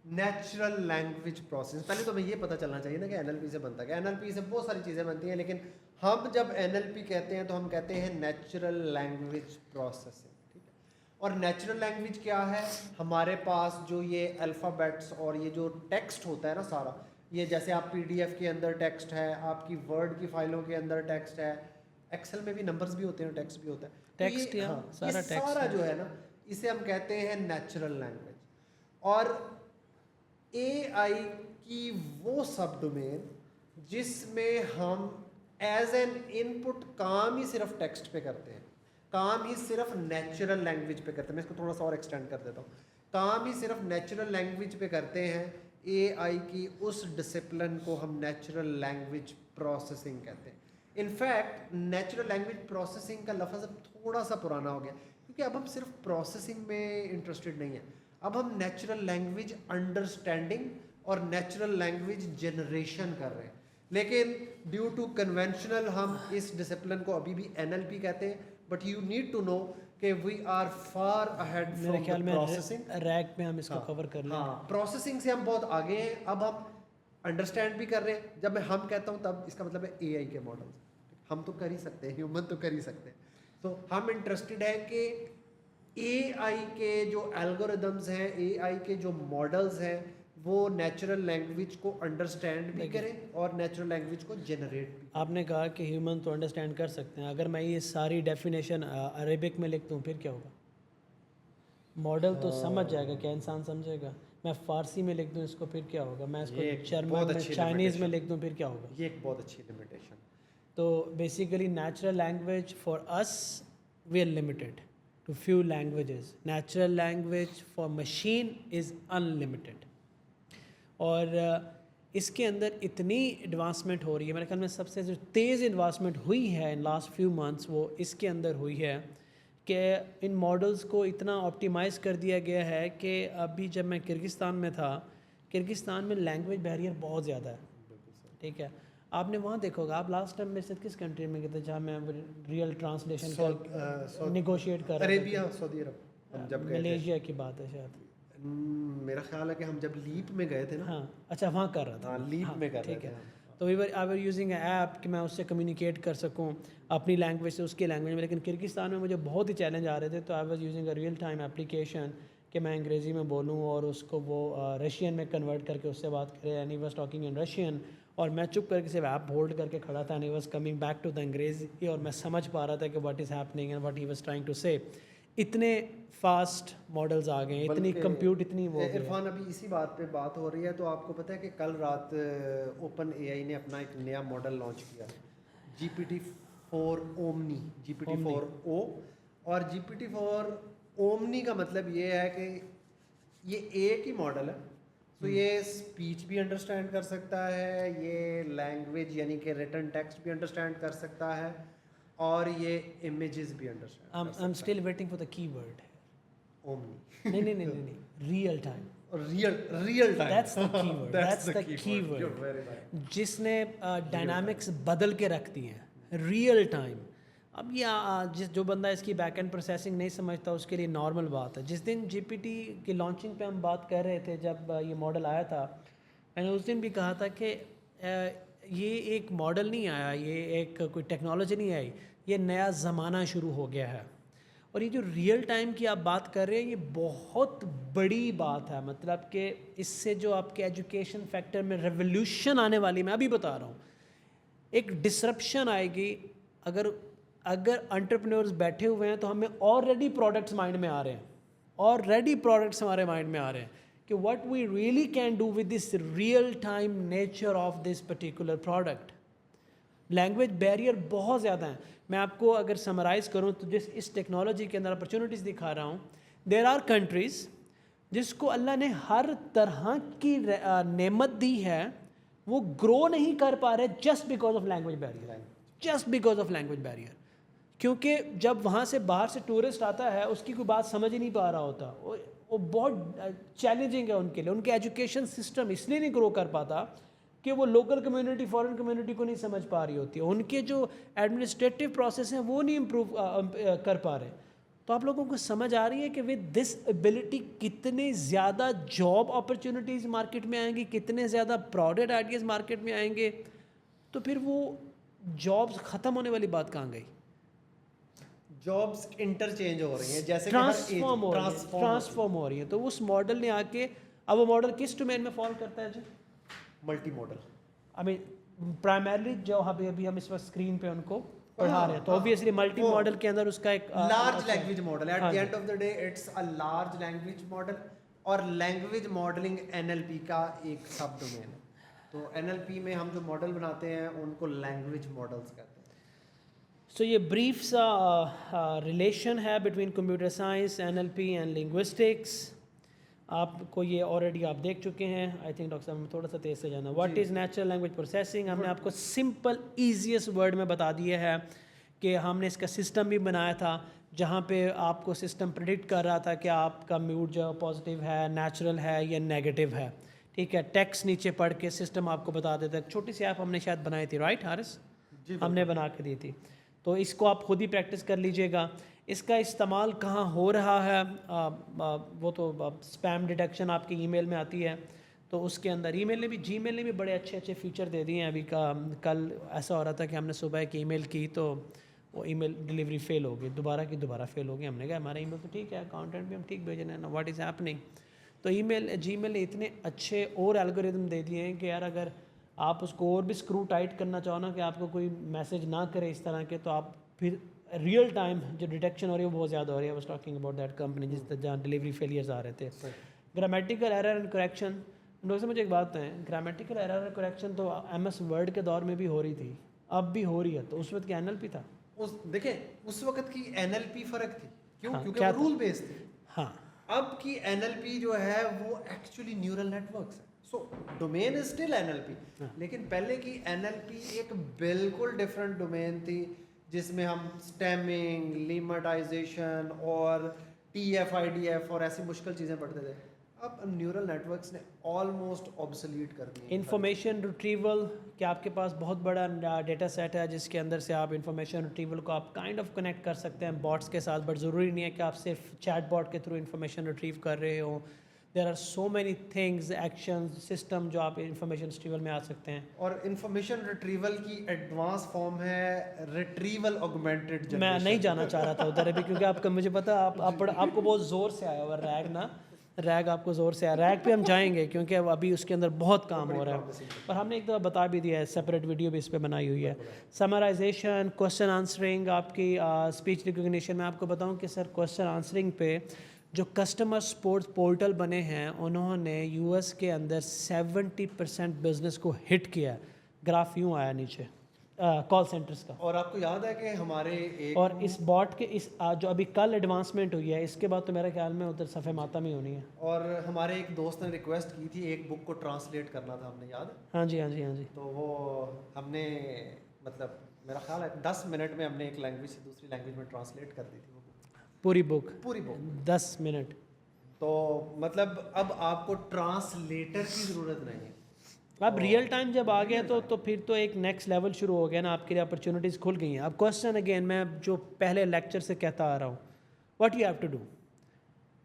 B: natural language process. پہلے تو ہمیں یہ پتہ چلنا چاہیے نا کہ NLP سے بنتا ہے. NLP سے بہت ساری چیزیں بنتی ہیں, لیکن ہم جب NLP کہتے ہیں تو ہم کہتے ہیں نیچرل لینگویج پروسیسنگ. اور نیچرل لینگویج کیا ہے؟ ہمارے پاس جو یہ الفابیٹس اور یہ جو ٹیکسٹ ہوتا ہے نا سارا, یہ جیسے آپ PDF کے اندر ٹیکسٹ ہے, آپ کی ورڈ کی فائلوں کے اندر ٹیکسٹ ہے, ایکسل میں بھی نمبرز بھی ہوتے ہیں, ٹیکسٹ بھی ہوتا ہے,
A: ٹیکسٹ
B: سارا جو ہے نا اسے ہم کہتے ہیں نیچرل لینگویج. اور AI کی وہ سب ڈومین جس میں ہم ایز این ان پٹ کام ہی صرف ٹیکسٹ پہ کرتے ہیں, کام ہی صرف نیچرل لینگویج پہ کرتے ہیں. میں اس کو تھوڑا سا اور ایکسٹینڈ کر دیتا ہوں. کام ہی صرف نیچرل لینگویج پہ کرتے ہیں. AI کی اس ڈسپلن کو ہم نیچرل لینگویج پروسیسنگ کہتے ہیں. انفیکٹ نیچرل لینگویج پروسیسنگ کا لفظ اب تھوڑا سا پرانا ہو گیا, کیونکہ اب ہم صرف پروسیسنگ میں انٹرسٹڈ نہیں ہیں, اب ہم نیچرل لینگویج انڈرسٹینڈنگ اور نیچرل لینگویج جنریشن کر رہے ہیں. لیکن ڈیو ٹو کنونشنل ہم اس ڈسپلن کو ابھی بھی NLP کہتے ہیں, but you need to know کہ we are far ahead from the processing.
A: ریک میں ہم اس کو کور کر لیں.
B: ہاں, پروسیسنگ سے ہم بہت آگے ہیں. اب ہم انڈرسٹینڈ بھی کر رہے ہیں. جب میں ہم کہتا ہوں تب اس کا مطلب ہے AI کے ماڈلس. ہم تو کر ہی سکتے ہیں, ہیومن تو کر ہی سکتے ہیں. تو ہم انٹرسٹڈ ہیں کہ اے آئی کے جو الگوریدمز ہیں, اے آئی کے جو ماڈلز ہیں, وہ نیچرل لینگویج کو انڈرسٹینڈ بھی کریں اور نیچرل لینگویج کو جنریٹ بھی.
A: آپ نے کہا کہ ہیومن تو انڈرسٹینڈ کر سکتے ہیں, اگر میں یہ ساری ڈیفینیشن عربک میں لکھ دوں پھر کیا ہوگا؟ ماڈل تو سمجھ جائے گا, کیا انسان سمجھے گا؟ میں فارسی میں لکھ دوں اس کو پھر کیا ہوگا؟ میں اس کو جرمن میں چائنیز میں لکھ دوں پھر کیا ہوگا؟
B: یہ ایک بہت اچھی لمیٹیشن.
A: تو basically natural language for us we are limited to few languages. Natural language for machine is unlimited. اور اس کے اندر اتنی ایڈوانسمنٹ ہو رہی ہے, میرے خیال میں سب سے جو تیز ایڈوانسمنٹ ہوئی ہے ان لاسٹ فیو منتھس وہ اس کے اندر ہوئی ہے کہ ان ماڈلز کو اتنا آپٹیمائز کر دیا گیا ہے کہ ابھی جب میں کرگستان میں تھا, کرگستان میں لینگویج بیریئر بہت زیادہ ہے. ٹھیک ہے, آپ نے وہاں دیکھو گا, آپ لاسٹ ٹائم میرے ساتھ کس کنٹری میں گئے تھے جہاں میں ریئل ٹرانسلیشن نیگوشیٹ کر رہا تھا؟
B: عربیہ, سعودی عرب ہم جب گئے.
A: ملیشیا کی بات ہے شاید,
B: میرا خیال ہے کہ ہم جب لیپ میں گئے تھے نا.
A: ہاں اچھا وہاں کر رہا تھا,
B: لیپ میں کر رہے تھے.
A: تو آئی ور یوزنگ اے ایپ کہ میں اس سے کمیونیکیٹ کر سکوں اپنی لینگویج سے اس کی لینگویج میں. لیکن کرگستان میں مجھے بہت ہی چیلنج آ رہے تھے, تو I was using a real time application کہ میں انگریزی میں بولوں اور اس کو وہ رشین میں کنورٹ کر کے اس سے بات کرے. And he was talking in Russian, اور میں چپ کر کے صرف ایپ ہولڈ کر کے کھڑا تھا. And he was coming back to the انگریزی, اور میں سمجھ پا رہا تھا کہ what is happening and what he was trying to say. اتنے فاسٹ ماڈلز آ گئے ہیں, اتنی کمپیوٹ اتنی وہ.
B: عرفان ابھی اسی بات پہ بات ہو رہی ہے, تو آپ کو پتہ ہے کہ کل رات اوپن اے آئی نے اپنا ایک نیا ماڈل لانچ کیا, GPT-4 اومنی, GPT-4 او. اور GPT-4 اومنی کا مطلب یہ ہے کہ یہ ایک ہی ماڈل ہے, تو یہ اسپیچ بھی انڈرسٹینڈ کر سکتا ہے, یہ لینگویج یعنی کہ ریٹن ٹیکسٹ بھی انڈرسٹینڈ کر سکتا ہے, اور یہ امیجز بھی understand.
A: I am still waiting for the کی ورڈ.
B: اومنی
A: نہیں, real time.
B: Real time,
A: that's the کی ورڈ, دیٹس دا کی ورڈ جس نے ڈائنامکس بدل کے رکھ دی ہیں. Real time. اب یہ جو بندہ اس کی بیک اینڈ پروسیسنگ نہیں سمجھتا اس کے لیے نارمل بات ہے. جس دن GPT کی لانچنگ پہ ہم بات کر رہے تھے, جب یہ ماڈل آیا تھا, میں نے اس دن بھی کہا تھا کہ یہ ایک ماڈل نہیں آیا, یہ ایک کوئی ٹیکنالوجی نہیں آئی, یہ نیا زمانہ شروع ہو گیا ہے. اور یہ جو ریئل ٹائم کی آپ بات کر رہے ہیں, یہ بہت بڑی بات ہے. مطلب کہ اس سے جو آپ کے ایجوکیشن فیکٹر میں ریولیوشن آنے والی, میں ابھی بتا رہا ہوں, ایک ڈسرپشن آئے گی. اگر انٹرپرینورز بیٹھے ہوئے ہیں تو ہمیں آلریڈی پروڈکٹس مائنڈ میں آ رہے ہیں, آلریڈی پروڈکٹس ہمارے مائنڈ میں آ رہے ہیں کہ what we really can do with this real time nature of this particular product. Language barrier بہت زیادہ ہیں. میں آپ کو اگر سمرائز کروں تو اس ٹیکنالوجی کے اندر اپرچونیٹیز دکھا رہا ہوں. دیر آر کنٹریز جس کو اللہ نے ہر طرح کی نعمت دی ہے, وہ گرو نہیں کر پا رہے just because of language barrier. Just because of language barrier. کیونکہ جب وہاں سے باہر سے ٹورسٹ آتا ہے, اس کی کوئی بات سمجھ ہی نہیں پا رہا ہوتا. وہ بہت چیلنجنگ ہے ان کے لیے. ان کے ایجوکیشن سسٹم اس لیے نہیں گرو کر پاتا کہ وہ لوکل کمیونٹی فارن کمیونٹی کو نہیں سمجھ پا رہی ہوتی ہے. ان کے جو ایڈمنسٹریٹو پروسیس ہیں وہ نہیں امپروو کر پا رہے. تو آپ لوگوں کو سمجھ آ رہی ہے کہ ود دس ایبلٹی کتنے زیادہ جاب اپرچونیٹیز مارکیٹ میں آئیں گی, کتنے زیادہ پروڈکٹ آئیڈیاز مارکیٹ میں آئیں گے. تو پھر وہ جابس ختم ہونے والی بات کہاں گئی؟
B: جابس انٹرچینج ہو رہی ہیں, جیسے
A: ٹرانسفارم ہو رہی ہیں. تو اس ماڈل نے آ کے, اب وہ ماڈل کس ڈومین میں فال کرتا ہے جی؟
B: Multimodal.
A: ابھی پرائمرلی جو ابھی ہم اس وقت اسکرین پہ ان کو پڑھا رہے ہیں, تو اوبیسلی ملٹی ماڈل کے اندر اس کا ایک
B: لارج لینگویج ماڈل ہے. At the end of the day it's a large language model, اور لینگویج ماڈلنگ NLP کا ایک سب ڈومین ہے. تو NLP میں ہم جو ماڈل بناتے ہیں ان کو لینگویج ماڈلس کہتے ہیں.
A: سو یہ بریف سا ریلیشن ہے between computer science, NLP and linguistics. آپ کو یہ آلریڈی آپ دیکھ چکے ہیں. آئی تھنک ڈاکٹر صاحب تھوڑا سا تیز سے جانا. What is natural language processing, ہم نے آپ کو سمپل ایزیسٹ ورڈ میں بتا دیا ہے کہ ہم نے اس کا سسٹم بھی بنایا تھا, جہاں پہ آپ کو سسٹم پریڈکٹ کر رہا تھا کہ آپ کا موڈ جو پازیٹیو ہے, نیچرل ہے یا نیگیٹو ہے. ٹھیک ہے, ٹیکسٹ نیچے پڑھ کے سسٹم آپ کو بتا دیتا ہے. چھوٹی سی ایپ ہم نے شاید بنائی تھی, رائٹ حارث؟ ہم نے بنا کے دی تھی. تو اس کو آپ خود ہی پریکٹس کر لیجئے گا. اس کا استعمال کہاں ہو رہا ہے, وہ تو اسپیم ڈیٹیکشن آپ کی ای میل میں آتی ہے, تو اس کے اندر جی میل نے بھی بڑے اچھے فیچر دے دیے ہیں. ابھی کل ایسا ہو رہا تھا کہ ہم نے صبح ایک ای میل کی تو وہ ای میل ڈلیوری فیل ہو گئی, دوبارہ کی دوبارہ فیل ہو گئی. ہم نے کہا ہمارا ای میل تو ٹھیک ہے, کانٹینٹ بھی ہم ٹھیک بھیج رہے ہیں, واٹ از ہیپننگ. تو جی میل نے اتنے اچھے اور الگوریدم دے دیے ہیں کہ یار اگر آپ اس کو اور بھی اسکرو ٹائٹ کرنا چاہو نا کہ آپ کو کوئی میسج نہ کرے اس طرح کے, تو آپ پھر ریئل ٹائم جو ڈیٹیکشن ہو رہی ہے وہ بہت زیادہ ہو رہی ہے. Was talking about that company جس طرح جہاں ڈلیوری فیلیئرز آ رہے تھے. گرامیٹیکل ایرر اینڈ کریکشن, دوستوں مجھے ایک بات بتائیں, گرامیٹیکل ایرر اینڈ کریکشن تو ایم ایس ورڈ کے دور میں بھی ہو رہی تھی, اب بھی ہو رہی ہے, تو اس وقت کیا این ایل پی تھا؟
B: دیکھیں اس وقت کی این ایل پی فرق تھی, کیوں؟
A: ہاں,
B: کیونکہ وہ رول بیس تھی.
A: ہاں,
B: اب کی این ایل پی جو ہے وہ ایکچولی نیورل نیٹ ورکس ہے. So domain is still N L P, لیکن پہلے کی این ایل پی ایک بالکل ڈفرینٹ ڈومین تھی جس میں ہم اسٹیمنگ, لیمٹائزیشن اور T F I D F اور ایسی مشکل چیزیں پڑھتے تھے. اب نیورل نیٹ ورکس نے آلموسٹ آبسلیٹ کر دی.
A: انفارمیشن ریٹریول, کہ آپ کے پاس بہت بڑا ڈیٹا سیٹ ہے جس کے اندر سے آپ انفارمیشن ریٹریول کو آپ کائنڈ آف کنیکٹ کر سکتے ہیں باٹس کے ساتھ, بٹ ضروری نہیں ہے کہ آپ صرف چیٹ باٹ کے تھرو انفارمیشن ریٹریو کر رہے ہوں. There are so many things, actions, system جو آپ انفارمیشن ریٹریول میں آ سکتے ہیں.
B: اور انفارمیشن ریٹریول کی ایڈوانس فارم ہے ریٹریول آگمنٹڈ جنریشن.
A: میں نہیں جانا چاہ رہا تھا ادھر ابھی, کیونکہ آپ کا مجھے پتا آپ کو بہت زور سے آیا ہوا ریگ نا, ریگ آپ کو زور سے آیا. ریگ پہ ہم جائیں گے کیونکہ ابھی اس کے اندر بہت کام ہو رہا ہے, اور ہم نے ایک دفعہ بتا بھی دیا ہے, سپریٹ ویڈیو بھی اس پہ بنائی ہوئی ہے. سمرائزیشن, کوسچن آنسرنگ, آپ کی اسپیچ ریکگنیشن. میں آپ کو بتاؤں کہ سر کوسچن آنسرنگ پہ جو کسٹمر سپورٹ پورٹل بنے ہیں انہوں نے یو ایس کے اندر 70% بزنس کو ہٹ کیا. گراف یوں آیا نیچے کال سینٹرز کا.
B: اور آپ کو یاد ہے کہ ہمارے ایک
A: اور اس باٹ کے اس جو ابھی کل ایڈوانسمنٹ ہوئی ہے, اس کے بعد تو میرے خیال میں ادھر صفحہ ماتم ہی ہونی ہے.
B: اور ہمارے ایک دوست نے ریکویسٹ کی تھی ایک بک کو ٹرانسلیٹ کرنا تھا, ہم نے یاد ہے.
A: ہاں جی, ہاں جی, ہاں جی.
B: تو وہ ہم نے مطلب میرا خیال ہے 10 منٹ میں ہم نے ایک لینگویج سے دوسری لینگویج میں ٹرانسلیٹ کر دی تھی وہ
A: پوری بک 10 منٹ.
B: تو مطلب اب آپ کو ٹرانسلیٹر کی ضرورت نہیں ہے.
A: اب ریئل ٹائم جب آ گیا تو پھر تو ایک نیکسٹ لیول شروع ہو گیا نا, آپ کے لیے اپرچونیٹیز کھل گئی ہیں. اب کوسچن اگین میں جو پہلے لیکچر سے کہتا آ رہا ہوں, what you have to do.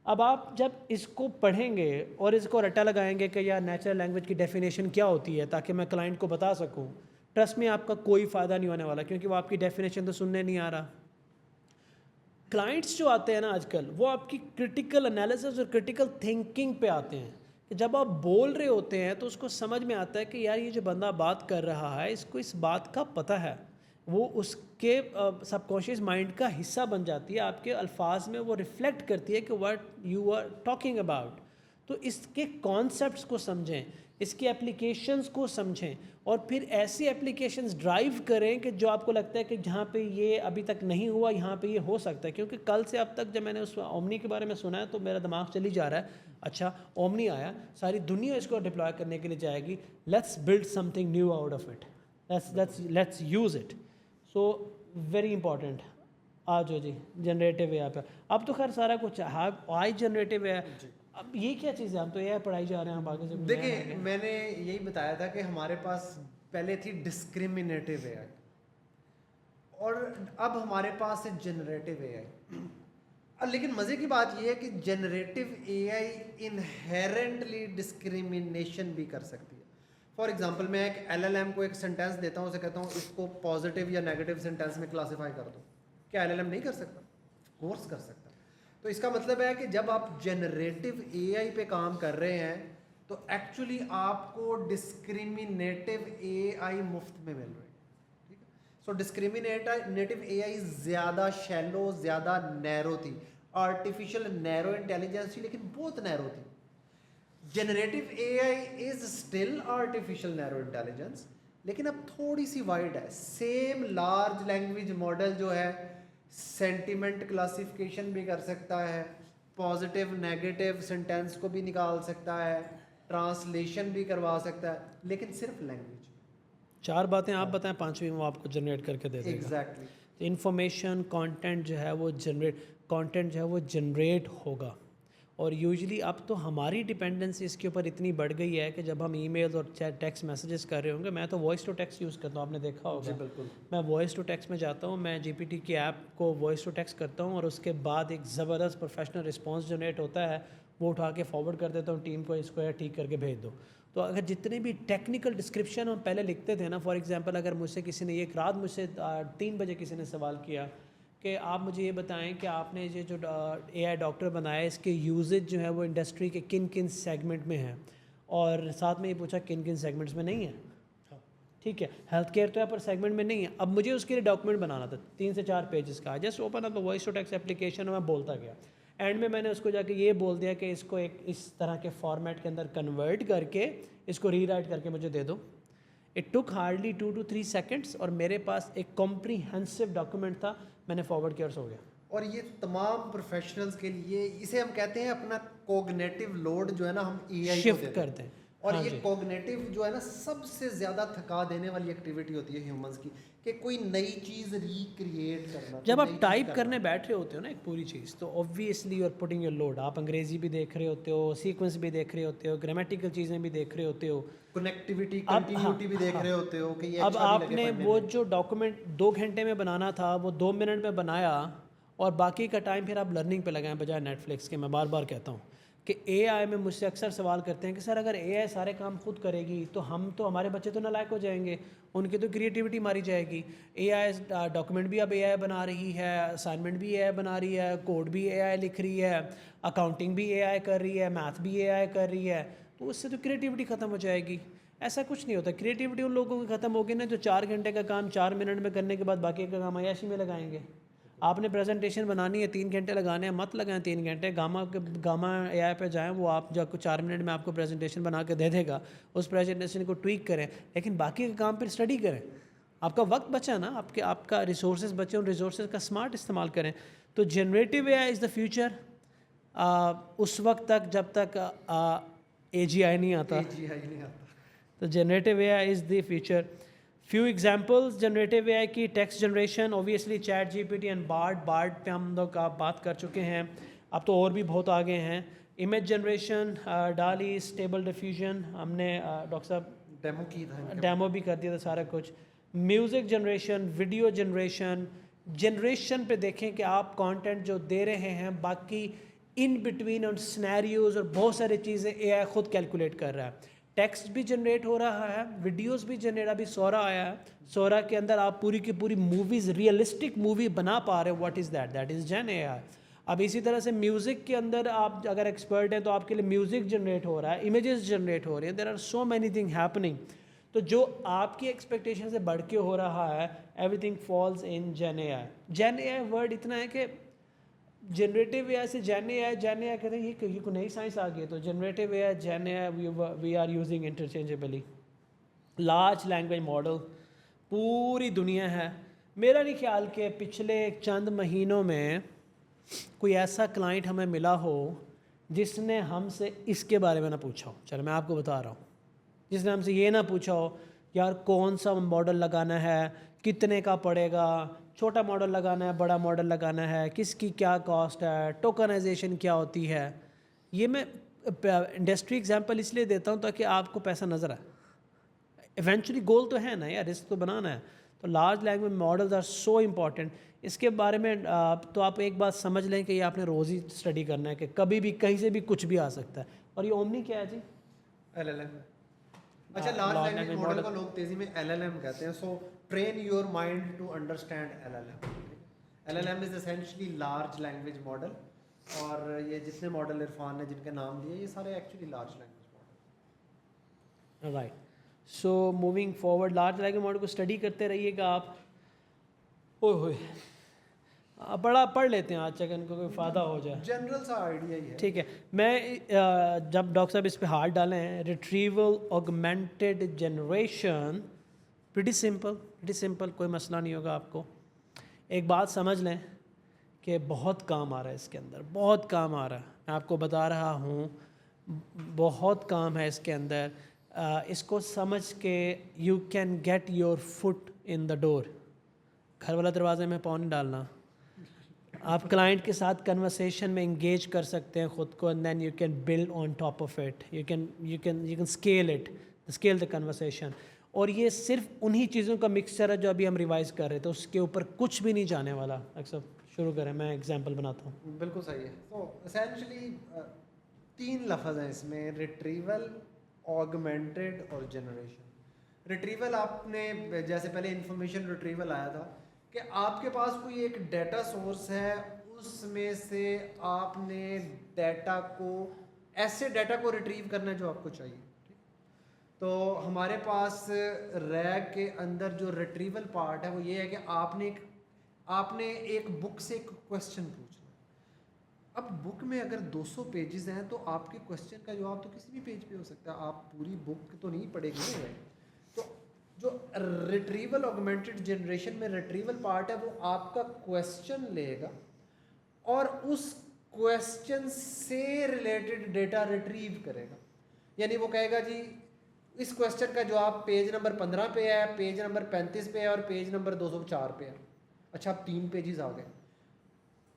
A: اب آپ جب اس کو پڑھیں گے اور اس کو رٹا لگائیں گے کہ یار نیچرل لینگویج کی ڈیفینیشن کیا ہوتی ہے تاکہ میں کلائنٹ کو بتا سکوں, ٹرسٹ میں آپ کا کوئی فائدہ نہیں ہونے والا, کیونکہ وہ آپ کی ڈیفینیشن تو سننے نہیں آ رہا. کلائنٹس جو آتے ہیں نا آج کل, وہ آپ کی کرٹیکل انالیسس اور کرٹیکل تھنکنگ پہ آتے ہیں کہ جب آپ بول رہے ہوتے ہیں تو اس کو سمجھ میں آتا ہے کہ یار یہ جو بندہ بات کر رہا ہے اس کو اس بات کا پتہ ہے, وہ اس کے سب کانشیس مائنڈ کا حصہ بن جاتی ہے, آپ کے الفاظ میں وہ ریفلیکٹ کرتی ہے کہ what you are talking about. تو اس کے کانسیپٹس کو سمجھیں, اس کی اپلیکیشنز کو سمجھیں, اور پھر ایسی اپلیکیشنز ڈرائیو کریں کہ جو آپ کو لگتا ہے کہ جہاں پہ یہ ابھی تک نہیں ہوا یہاں پہ یہ ہو سکتا ہے. کیونکہ کل سے اب تک جب میں نے اس اومنی کے بارے میں سنا ہے تو میرا دماغ چلی جا رہا ہے, اچھا اومنی آیا, ساری دنیا اس کو ڈپلوائے کرنے کے لیے جائے گی, let's build something new out of it, let's use it. So very important. آ جاؤ جی جنریٹیو اے آئی پہ. اب تو خیر سارا کچھ آئی جنریٹیو اے آئی, اب یہ کیا چیز ہے, ہم تو یہ پڑھائی جا رہے ہیں باقی سے.
B: دیکھیں میں نے یہی بتایا تھا کہ ہمارے پاس پہلے تھی ڈسکریمنیٹیو اے آئی, اور اب ہمارے پاس ہے جنریٹیو اے آئی. لیکن مزے کی بات یہ ہے کہ جنریٹیو اے آئی انہیرنٹلی ڈسکریمنیشن بھی کر سکتی ہے. فار ایگزامپل میں ایک ایل ایل ایم کو ایک سینٹینس دیتا ہوں, اسے کہتا ہوں اس کو پازیٹیو یا نیگیٹیو سینٹینس میں کلاسیفائی کر دو. کیا ایل ایل ایم نہیں کر سکتا؟ کورس کر سکتا. تو اس کا مطلب ہے کہ جب آپ جنریٹیو اے آئی پہ کام کر رہے ہیں تو ایکچولی آپ کو ڈسکریمنیٹیو اے آئی مفت میں مل رہی ہے. ٹھیک ہے. سو ڈسکریمنیٹیو اے آئی زیادہ شیلو, زیادہ نیرو تھی. آرٹیفیشل نیرو انٹیلیجنس تھی لیکن بہت نیرو تھی. Generative A I is still artificial narrow intelligence, لیکن اب تھوڑی سی وائڈ ہے. سیم لارج لینگویج ماڈل جو ہے سینٹیمنٹ کلاسیفیکیشن بھی کر سکتا ہے, پازیٹیو نیگیٹیو سینٹینس کو بھی نکال سکتا ہے, ٹرانسلیشن بھی کروا سکتا ہے, لیکن صرف لینگویج.
A: 4 باتیں آپ بتائیں, 5ویں وہ آپ کو جنریٹ کر کے دے دے گا.
B: ایگزیکٹلی.
A: انفارمیشن کانٹینٹ جو ہے وہ جنریٹ ہوگا, اور یوزلی اب تو ہماری ڈپینڈنسی اس کے اوپر اتنی بڑھ گئی ہے کہ جب ہم ای میلز اور ٹیکسٹ میسیجز کر رہے ہوں گے, میں تو وائس ٹو ٹیکسٹ یوز کرتا ہوں, آپ نے دیکھا ہوگا.
B: بالکل.
A: میں وائس ٹو ٹیکسٹ میں جاتا ہوں, میں جی پی ٹی کی ایپ کو وائس ٹو ٹیکسٹ کرتا ہوں, اور اس کے بعد ایک زبردست پروفیشنل رسپانس جنریٹ ہوتا ہے, وہ اٹھا کے فارورڈ کر دیتا ہوں ٹیم کو, اس کو ٹھیک کر کے بھیج دو. تو اگر جتنے بھی ٹیکنیکل ڈسکرپشن ہم پہلے لکھتے تھے نا, فار ایگزامپل اگر مجھ سے کسی نے ایک رات مجھ سے 3 بجے کسی نے سوال کیا کہ آپ مجھے یہ بتائیں کہ آپ نے یہ جو اے آئی ڈاکٹر بنایا ہے, اس کے یوزج جو ہے وہ انڈسٹری کے کن کن سیگمنٹ میں ہیں, اور ساتھ میں یہ پوچھا کن کن سیگمنٹس میں نہیں ہے. ٹھیک ہے, ہیلتھ کیئر تو ہے پر سیگمنٹ میں نہیں ہے. اب مجھے اس کے لیے ڈاکومنٹ بنانا تھا 3 سے 4 پیجز کا. Just open up voice to text application, میں بولتا گیا. اینڈ میں نے اس کو جا کے یہ بول دیا کہ اس کو ایک اس طرح کے فارمیٹ کے اندر کنورٹ کر کے اس کو ری رائٹ کر کے مجھے دے دو. It took hardly 2 to 3 seconds, اور میرے پاس ایک کمپریہنسو ڈاکومنٹ تھا, میں نے فارورڈ کیا اور سو گیا.
B: اور یہ تمام پروفیشنلز کے لیے, اسے ہم کہتے ہیں اپنا کوگنیٹو لوڈ جو ہے نا ہم اے آئی کو
A: شفٹ کرتے ہیں.
B: اور یہ کوگنیٹو جو ہے نا سب سے زیادہ تھکا دینے والی ایکٹیویٹی ہوتی ہے ہیومنس کی, کہ کوئی نئی چیز ریکریٹ کرنا.
A: جب آپ ٹائپ کرنے بیٹھ رہے ہوتے ہو نا ایک پوری چیز, تو obviously you are putting your load. آپ انگریزی بھی دیکھ رہے ہوتے ہو, سیکوینس بھی دیکھ رہے ہوتے ہو, گرامیٹیکل چیزیں بھی دیکھ رہے ہوتے ہو,
B: کنیکٹیوٹی کنٹینیوٹی بھی دیکھ رہے ہوتے ہو کہ یہ
A: اب آپ نے وہ جو ڈاکومنٹ 2 گھنٹے میں بنانا تھا وہ 2 منٹ میں بنایا, اور باقی کا ٹائم پھر آپ لرننگ پہ لگائیں بجائے نیٹ فلکس کے. میں بار بار کہتا ہوں کہ اے آئی میں مجھ سے اکثر سوال کرتے ہیں کہ سر اگر اے آئی سارے کام خود کرے گی تو ہمارے بچے تو نالائق ہو جائیں گے, ان کی تو کریٹیوٹی ماری جائے گی. اے آئی ڈاکومنٹ بھی اب اے آئی بنا رہی ہے, اسائنمنٹ بھی اے آئی بنا رہی ہے, کوڈ بھی اے آئی لکھ رہی ہے, اکاؤنٹنگ بھی اے آئی کر رہی ہے, میتھ بھی اے آئی کر رہی ہے, تو اس سے تو کریٹیوٹی ختم ہو جائے گی. ایسا کچھ نہیں ہوتا. کریٹیوٹی ان لوگوں کی ختم ہوگی نا جو 4 گھنٹے کا کام 4 منٹ میں کرنے کے بعد باقی کا کام عیاشی میں لگائیں گے. آپ نے پریزنٹیشن بنانی ہے 3 گھنٹے لگانے ہیں, مت لگائیں 3 گھنٹے. گاما اے آئی پہ جائیں, وہ آپ جب 4 منٹ میں آپ کو پریزنٹیشن بنا کے دے دے گا, اس پریزنٹیشن کو ٹویک کریں, لیکن باقی کا کام پھر اسٹڈی کریں. آپ کا وقت بچا نا, آپ کا ریسورسز بچے, ان ریسورسز کا اسمارٹ استعمال کریں. تو generative A I is the future. اس وقت تک جب تک اے جی آئی نہیں آتا, تو generative A I is the future. Few examples generative A I کی. Text generation, obviously chat G P T and Bard پہ ہم لوگ آپ بات کر چکے ہیں, اب تو اور بھی بہت آگے ہیں. امیج جنریشن, ڈالی, اسٹیبل ڈیفیوژن, ہم نے ڈاکٹر صاحب ڈیمو بھی کر دیا تھا سارا کچھ. میوزک جنریشن, ویڈیو جنریشن پہ دیکھیں کہ آپ کانٹینٹ جو دے رہے ہیں, باقی ان بٹوین اور سنیریوز اور بہت ساری چیزیں اے آئی خود کیلکولیٹ کر رہا ہے. ٹیکسٹ بھی جنریٹ ہو رہا ہے, ویڈیوز بھی جنریٹ, ابھی سورا آیا ہے, سورا کے اندر آپ پوری کی پوری موویز, ریئلسٹک مووی بنا پا رہے. What is that is gen A I. اب اسی طرح سے میوزک کے اندر آپ اگر ایکسپرٹ ہیں تو آپ کے لیے میوزک جنریٹ ہو رہا ہے, امیجز جنریٹ ہو رہی ہیں. There are so many thing happening. تو جو آپ کی ایکسپیکٹیشن سے بڑھ کے ہو رہا ہے, everything falls in gen A I. Gen A I word اتنا ہے کہ جنریٹیو اے آئی سے جین اے آئی کہتے ہیں یہ کوئی نئی سائنس آ گئی ہے. تو generative A I, gen A I, we are using interchangeably. Large language model پوری دنیا ہے. میرا نہیں خیال کہ پچھلے چند مہینوں میں کوئی ایسا کلائنٹ ہمیں ملا ہو جس نے ہم سے اس کے بارے میں نہ پوچھا ہو. چلو میں آپ کو بتا رہا ہوں, جس نے ہم سے یہ نہ پوچھا ہو یار کون سا ماڈل لگانا ہے, کتنے کا پڑے گا, چھوٹا ماڈل لگانا ہے, بڑا ماڈل لگانا ہے, کس کی کیا کاسٹ ہے, ٹوکنائزیشن کیا ہوتی ہے. یہ میں انڈسٹری ایگزامپل اس لیے دیتا ہوں تاکہ آپ کو پیسہ نظر آئے. ایونچولی گول تو ہے نا یار, رسک تو بنانا ہے. تو large language models are so important. اس کے بارے میں تو آپ ایک بات سمجھ لیں کہ یہ آپ نے روز ہی اسٹڈی کرنا ہے کہ کبھی بھی کہیں سے بھی کچھ بھی آ سکتا ہے. اور یہ اومنی کیا ہے جی؟
B: LLM. اچھا, لارج لینگویج ماڈل کو لوگ تیزی میں LLM کہتے ہیں. So train your mind to understand LLM. LLM is essentially large language model, اور یہ جتنے ماڈل عرفان نے جن کے نام لیے یہ سارے actually large language model.
A: Right. So moving forward, large language model کو اسٹڈی کرتے رہیے گا آپ. بڑا پڑھ لیتے ہیں آج تک, ان کو کوئی فائدہ ہو جائے.
B: جنرل سا آئیڈیا ہی ہے.
A: ٹھیک ہے. میں جب ڈاکٹر صاحب اس پہ ہاتھ ڈالیں ہیں, retrieval augmented generation, pretty simple, کوئی مسئلہ نہیں ہوگا آپ کو. ایک بات سمجھ لیں کہ بہت کام آ رہا ہے اس کے اندر, بہت کام آ رہا ہے. میں آپ کو بتا رہا ہوں بہت کام ہے اس کے اندر. اس کو سمجھ کے you can get your foot in the door. گھر والا دروازے میں پاؤں نہیں ڈالنا. آپ کلائنٹ کے ساتھ کنورسیشن میں انگیج کر سکتے ہیں خود کو, and then you can build on top of it, you can scale it, scale the conversation. اور یہ صرف انہی چیزوں کا مکسچر ہے جو ابھی ہم ریوائز کر رہے تھے, اس کے اوپر کچھ بھی نہیں جانے والا. اکثر شروع کریں, میں ایگزامپل بناتا ہوں.
B: بالکل صحیح ہے. تو اسینشلی 3 لفظ ہیں اس میں, ریٹریول, آگمنٹڈ اور جنریشن. ریٹریول آپ نے جیسے پہلے انفارمیشن ریٹریول آیا تھا کہ آپ کے پاس کوئی ایک ڈیٹا سورس ہے, اس میں سے آپ نے ڈیٹا کو, ایسے ڈیٹا کو ریٹریو کرنا ہے جو آپ کو چاہیے. تو ہمارے پاس ریگ کے اندر جو ریٹریول پارٹ ہے وہ یہ ہے کہ آپ نے ایک بک سے ایک کویسچن پوچھنا. اب بک میں اگر 200 پیجز ہیں تو آپ کے کویسچن کا جواب تو کسی بھی پیج پہ ہو سکتا ہے, آپ پوری بک تو نہیں پڑھیں گے. تو جو ریٹریول آگمنٹڈ جنریشن میں ریٹریول پارٹ ہے وہ آپ کا کویسچن لے گا اور اس کویسچن سے ریلیٹڈ ڈیٹا ریٹریو کرے گا. یعنی وہ کہے گا جی اس کویسچن کا جواب پیج نمبر 15 پہ ہے, پیج نمبر 35 پہ ہے اور پیج نمبر 204 پہ ہے. اچھا, اب 3 پیجز آ گئے.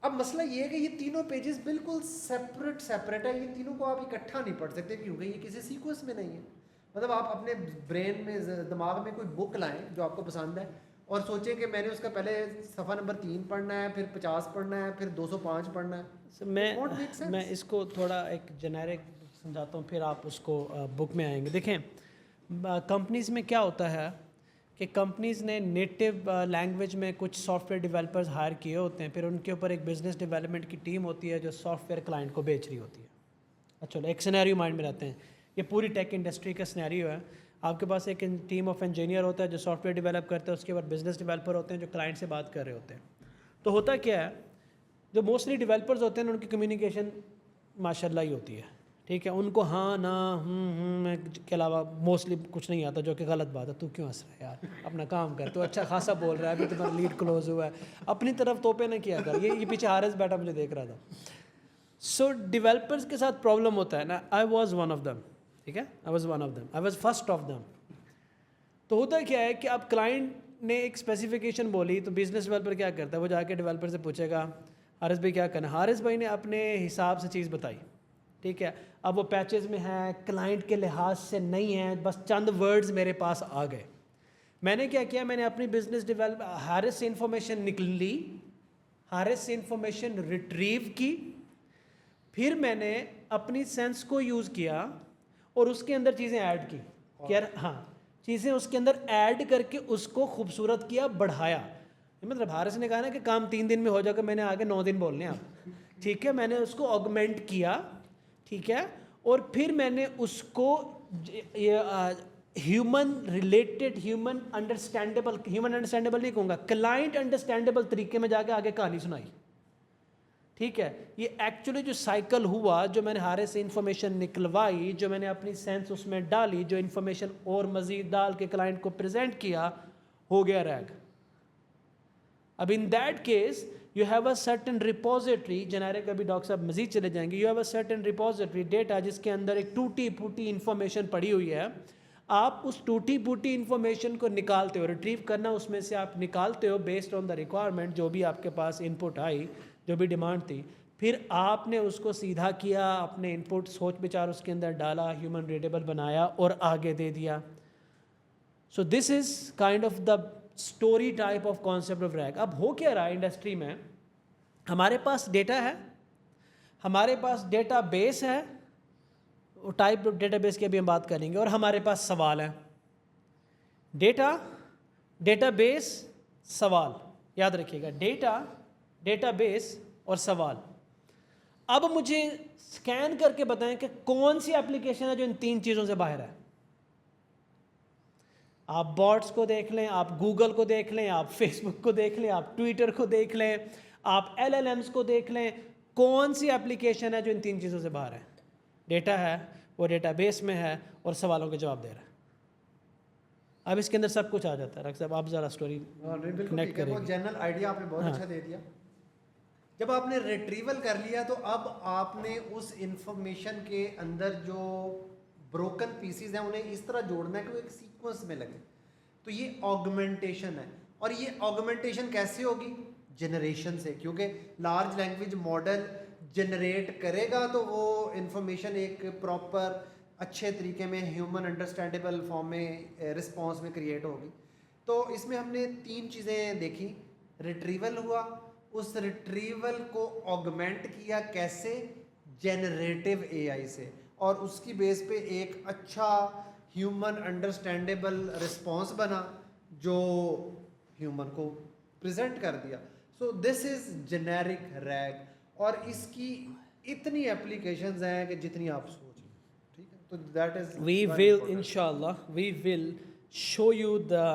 B: اب مسئلہ یہ ہے کہ یہ تینوں پیجز بالکل سیپریٹ ہے, یہ تینوں کو آپ اکٹھا نہیں پڑھ سکتے کیونکہ یہ کسی سیکوینس میں نہیں ہے. مطلب آپ اپنے برین میں, دماغ میں کوئی بک لائیں جو آپ کو پسند ہے اور سوچیں کہ میں نے اس کا پہلے صفحہ نمبر 3 پڑھنا ہے, پھر 50 پڑھنا ہے, پھر 205 پڑھنا ہے.
A: میں اس کو تھوڑا ایک جنیرک سمجھاتا ہوں, پھر آپ اس کو بک میں آئیں گے. دیکھیں کمپنیز میں کیا ہوتا ہے کہ کمپنیز نے نیٹو لینگویج میں کچھ سافٹ ویئر ڈیولپرز ہائر کیے ہوتے ہیں, پھر ان کے اوپر ایک بزنس ڈیولپمنٹ کی ٹیم ہوتی ہے جو سافٹ ویئر کلائنٹ کو بیچ رہی ہوتی ہے. اچھا, ایک سینیریو مائنڈ میں رہتے ہیں, یہ پوری ٹیک انڈسٹری کا سینیریو ہے. آپ کے پاس ایک ٹیم آف انجینئر ہوتا ہے جو سافٹ ویئر ڈیولپ کرتا ہے, اس کے بعد بزنس ڈیولپر ہوتے ہیں جو کلائنٹ سے بات کر رہے ہوتے ہیں. تو ہوتا کیا ہے, جو موسٹلی ڈیولپرز ہوتے ہیں ان کی کمیونیکیشن ماشاء اللہ ہی ہوتی ہے, ٹھیک ہے. ان کو ہاں نا کے علاوہ موسٹلی کچھ نہیں آتا, جو کہ غلط بات ہے. تو کیوں ہنس رہا ہے یار, اپنا کام کر, تو اچھا خاصا بول رہا ہے, ابھی تمہارا لیڈ کلوز ہوا ہے, اپنی طرف توپے نہ کیا کر. یہ پیچھے حارث بیٹھا مجھے دیکھ رہا تھا. سو ڈیولپرز کے ساتھ پرابلم ہوتا ہے نا. I was one of them, ٹھیک ہے, I was first of them. تو ہوتا کیا ہے کہ اب کلائنٹ نے ایک اسپیسیفکیشن بولی, تو بزنس ڈیولپر کیا کرتا ہے, وہ جا کے ڈیولپر سے پوچھے گا حارث بھائی کیا کرنا ہے. حارث بھائی نے اپنے حساب سے چیز بتائی, ٹھیک ہے. اب وہ پیچز میں ہے, کلائنٹ کے لحاظ سے نہیں ہے, بس چند ورڈز میرے پاس آ گئے. میں نے کیا کیا, میں نے اپنی بزنس ڈیولپ حارث سے انفارمیشن نکل لی, حارث سے انفارمیشن ریٹریو کی, پھر میں نے اپنی سینس کو یوز کیا اور اس کے اندر چیزیں ایڈ کی. کیا ہاں, چیزیں اس کے اندر ایڈ کر کے اس کو خوبصورت کیا, بڑھایا. مطلب حارث نے کہا نا کہ کام 3 دن میں ہو جائے گا, میں نے آگے 9 دن بولنے ہیں آپ, ٹھیک ہے. میں نے اس کو آگمنٹ کیا, ٹھیک ہے, اور پھر میں نے اس کو ہیومن ریلیٹڈ, ہیومن انڈرسٹینڈیبل نہیں کہوں گا, کلائنٹ انڈرسٹینڈیبل طریقے میں جا کے آگے کہانی سنائی, ٹھیک ہے. یہ ایکچولی جو سائیکل ہوا, جو میں نے حارث سے انفارمیشن نکلوائی, جو میں نے اپنی سینس اس میں ڈالی, جو انفارمیشن اور مزید ڈال کے کلائنٹ کو پریزنٹ کیا, ہو گیا ریگ. اب in that case you have a certain repository, generic ابھی ڈاکٹر صاحب مزید چلے جائیں گے, you have a certain repository data جس کے اندر ایک ٹوٹی پھوٹی انفارمیشن پڑی ہوئی ہے. آپ اس ٹوٹی پھوٹی انفارمیشن کو نکالتے ہو, ریٹریو کرنا اس میں سے آپ نکالتے ہو بیسڈ آن دا ریکوائرمنٹ, جو بھی آپ کے پاس ان پٹ آئی, جو بھی ڈیمانڈ تھی, پھر آپ نے اس کو سیدھا کیا, اپنے ان پٹ سوچ بچار اس کے اندر ڈالا, ہیومن ریڈیبل بنایا اور آگے دے دیا. So this is kind of the story type of concept of RAG. اب ہو کیا رہا ہے انڈسٹری میں, ہمارے پاس ڈیٹا ہے, ہمارے پاس ڈیٹا بیس ہے, ٹائپ آف ڈیٹا بیس کی ابھی ہم بات کریں گے, اور ہمارے پاس سوال ہے. ڈیٹا, ڈیٹا بیس, سوال, یاد رکھیے گا, ڈیٹا, ڈیٹا بیس اور سوال. اب مجھے اسکین کر کے بتائیں کہ کون سی اپلیکیشن ہے جو ان 3 چیزوں سے باہر ہے. آپ باٹس کو دیکھ لیں, آپ گوگل کو دیکھ لیں, آپ فیس بک کو دیکھ لیں, آپ ٹویٹر کو دیکھ لیں, آپ LLMs کو دیکھ لیں, کون سی اپلیکیشن ہے جو ان 3 چیزوں سے باہر ہے. ڈیٹا ہے, وہ ڈیٹا بیس میں ہے, اور سوالوں کے جواب دے رہا ہے. اب اس کے اندر سب کچھ آ جاتا ہے. ڈاکٹر صاحب آپ ذرا اسٹوری کنیکٹ کریں.
B: وہ جنرل آئیڈیا آپ نے بہت اچھا دے دیا. جب آپ نے ریٹریول کر لیا تو اب آپ نے اس انفارمیشن کے اندر جو بروکن پیسز ہیں انہیں اس طرح جوڑنا ہے کہ وہ ایک سیکوینس میں لگے. تو یہ آگمنٹیشن ہے. اور یہ آگمنٹیشن کیسے ہوگی, جنریشن سے, کیونکہ لارج لینگویج ماڈل جنریٹ کرے گا تو وہ انفارمیشن ایک پراپر اچھے طریقے میں ہیومن انڈرسٹینڈیبل فارم میں رسپانس میں کریٹ ہوگی. تو اس میں ہم نے 3 چیزیں دیکھی. ریٹریول ہوا, اس ریٹریول کو آگمنٹ کیا کیسے, جنریٹو اے آئی سے, اور اس کی بیس پہ ایک اچھا ہیومن انڈرسٹینڈیبل رسپانس بنا جو ہیومن کو پریزنٹ کر دیا. سو دس از جنیرک ریگ, اور اس کی اتنی اپلیکیشنز ہیں کہ جتنی آپ سوچیں. ٹھیک ہے, تو that is
A: we will inshallah we will show you the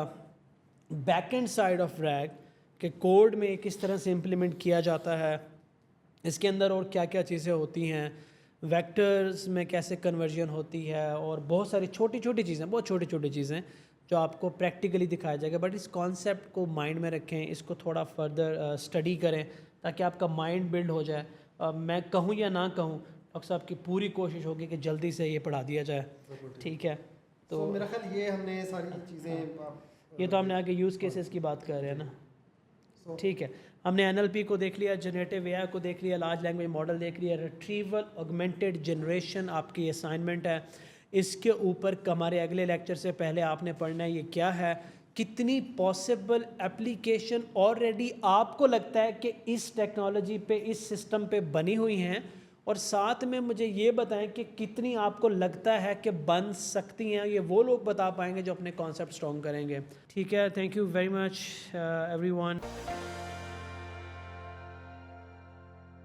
A: back end side of RAG کہ کوڈ میں کس طرح سے امپلیمنٹ کیا جاتا ہے, اس کے اندر اور کیا کیا چیزیں ہوتی ہیں, ویکٹرز میں کیسے کنورژن ہوتی ہے, اور بہت ساری چھوٹی چھوٹی چیزیں, بہت چھوٹی چھوٹی چیزیں جو آپ کو پریکٹیکلی دکھایا جائے گا. بٹ اس کانسیپٹ کو مائنڈ میں رکھیں, اس کو تھوڑا فردر اسٹڈی کریں تاکہ آپ کا مائنڈ بلڈ ہو جائے. میں کہوں یا نہ کہوں, ڈاکٹر صاحب کی پوری کوشش ہوگی کہ جلدی سے یہ پڑھا دیا جائے. ٹھیک ہے,
B: تو میرا خیال یہ ہم نے ساری چیزیں,
A: یہ تو ہم نے آگے یوز کیسز کی بات کر رہے ہیں نا. ٹھیک ہے, ہم نے NLP کو دیکھ لیا, جنریٹو AI کو دیکھ لیا, لارج لینگویج ماڈل دیکھ لیا, ریٹریول آگمنٹڈ جنریشن آپ کی اسائنمنٹ ہے. اس کے اوپر ہمارے اگلے لیکچر سے پہلے آپ نے پڑھنا ہے یہ کیا ہے, کتنی پاسبل اپلیکیشن آلریڈی آپ کو لگتا ہے کہ اس ٹیکنالوجی پہ, اس سسٹم پہ بنی ہوئی ہیں, اور ساتھ میں مجھے یہ بتائیں کہ کتنی آپ کو لگتا ہے کہ بن سکتی ہیں. یہ وہ لوگ بتا پائیں گے جو اپنے کانسیپٹ اسٹرانگ کریں گے. ٹھیک ہے, thank you very much every one.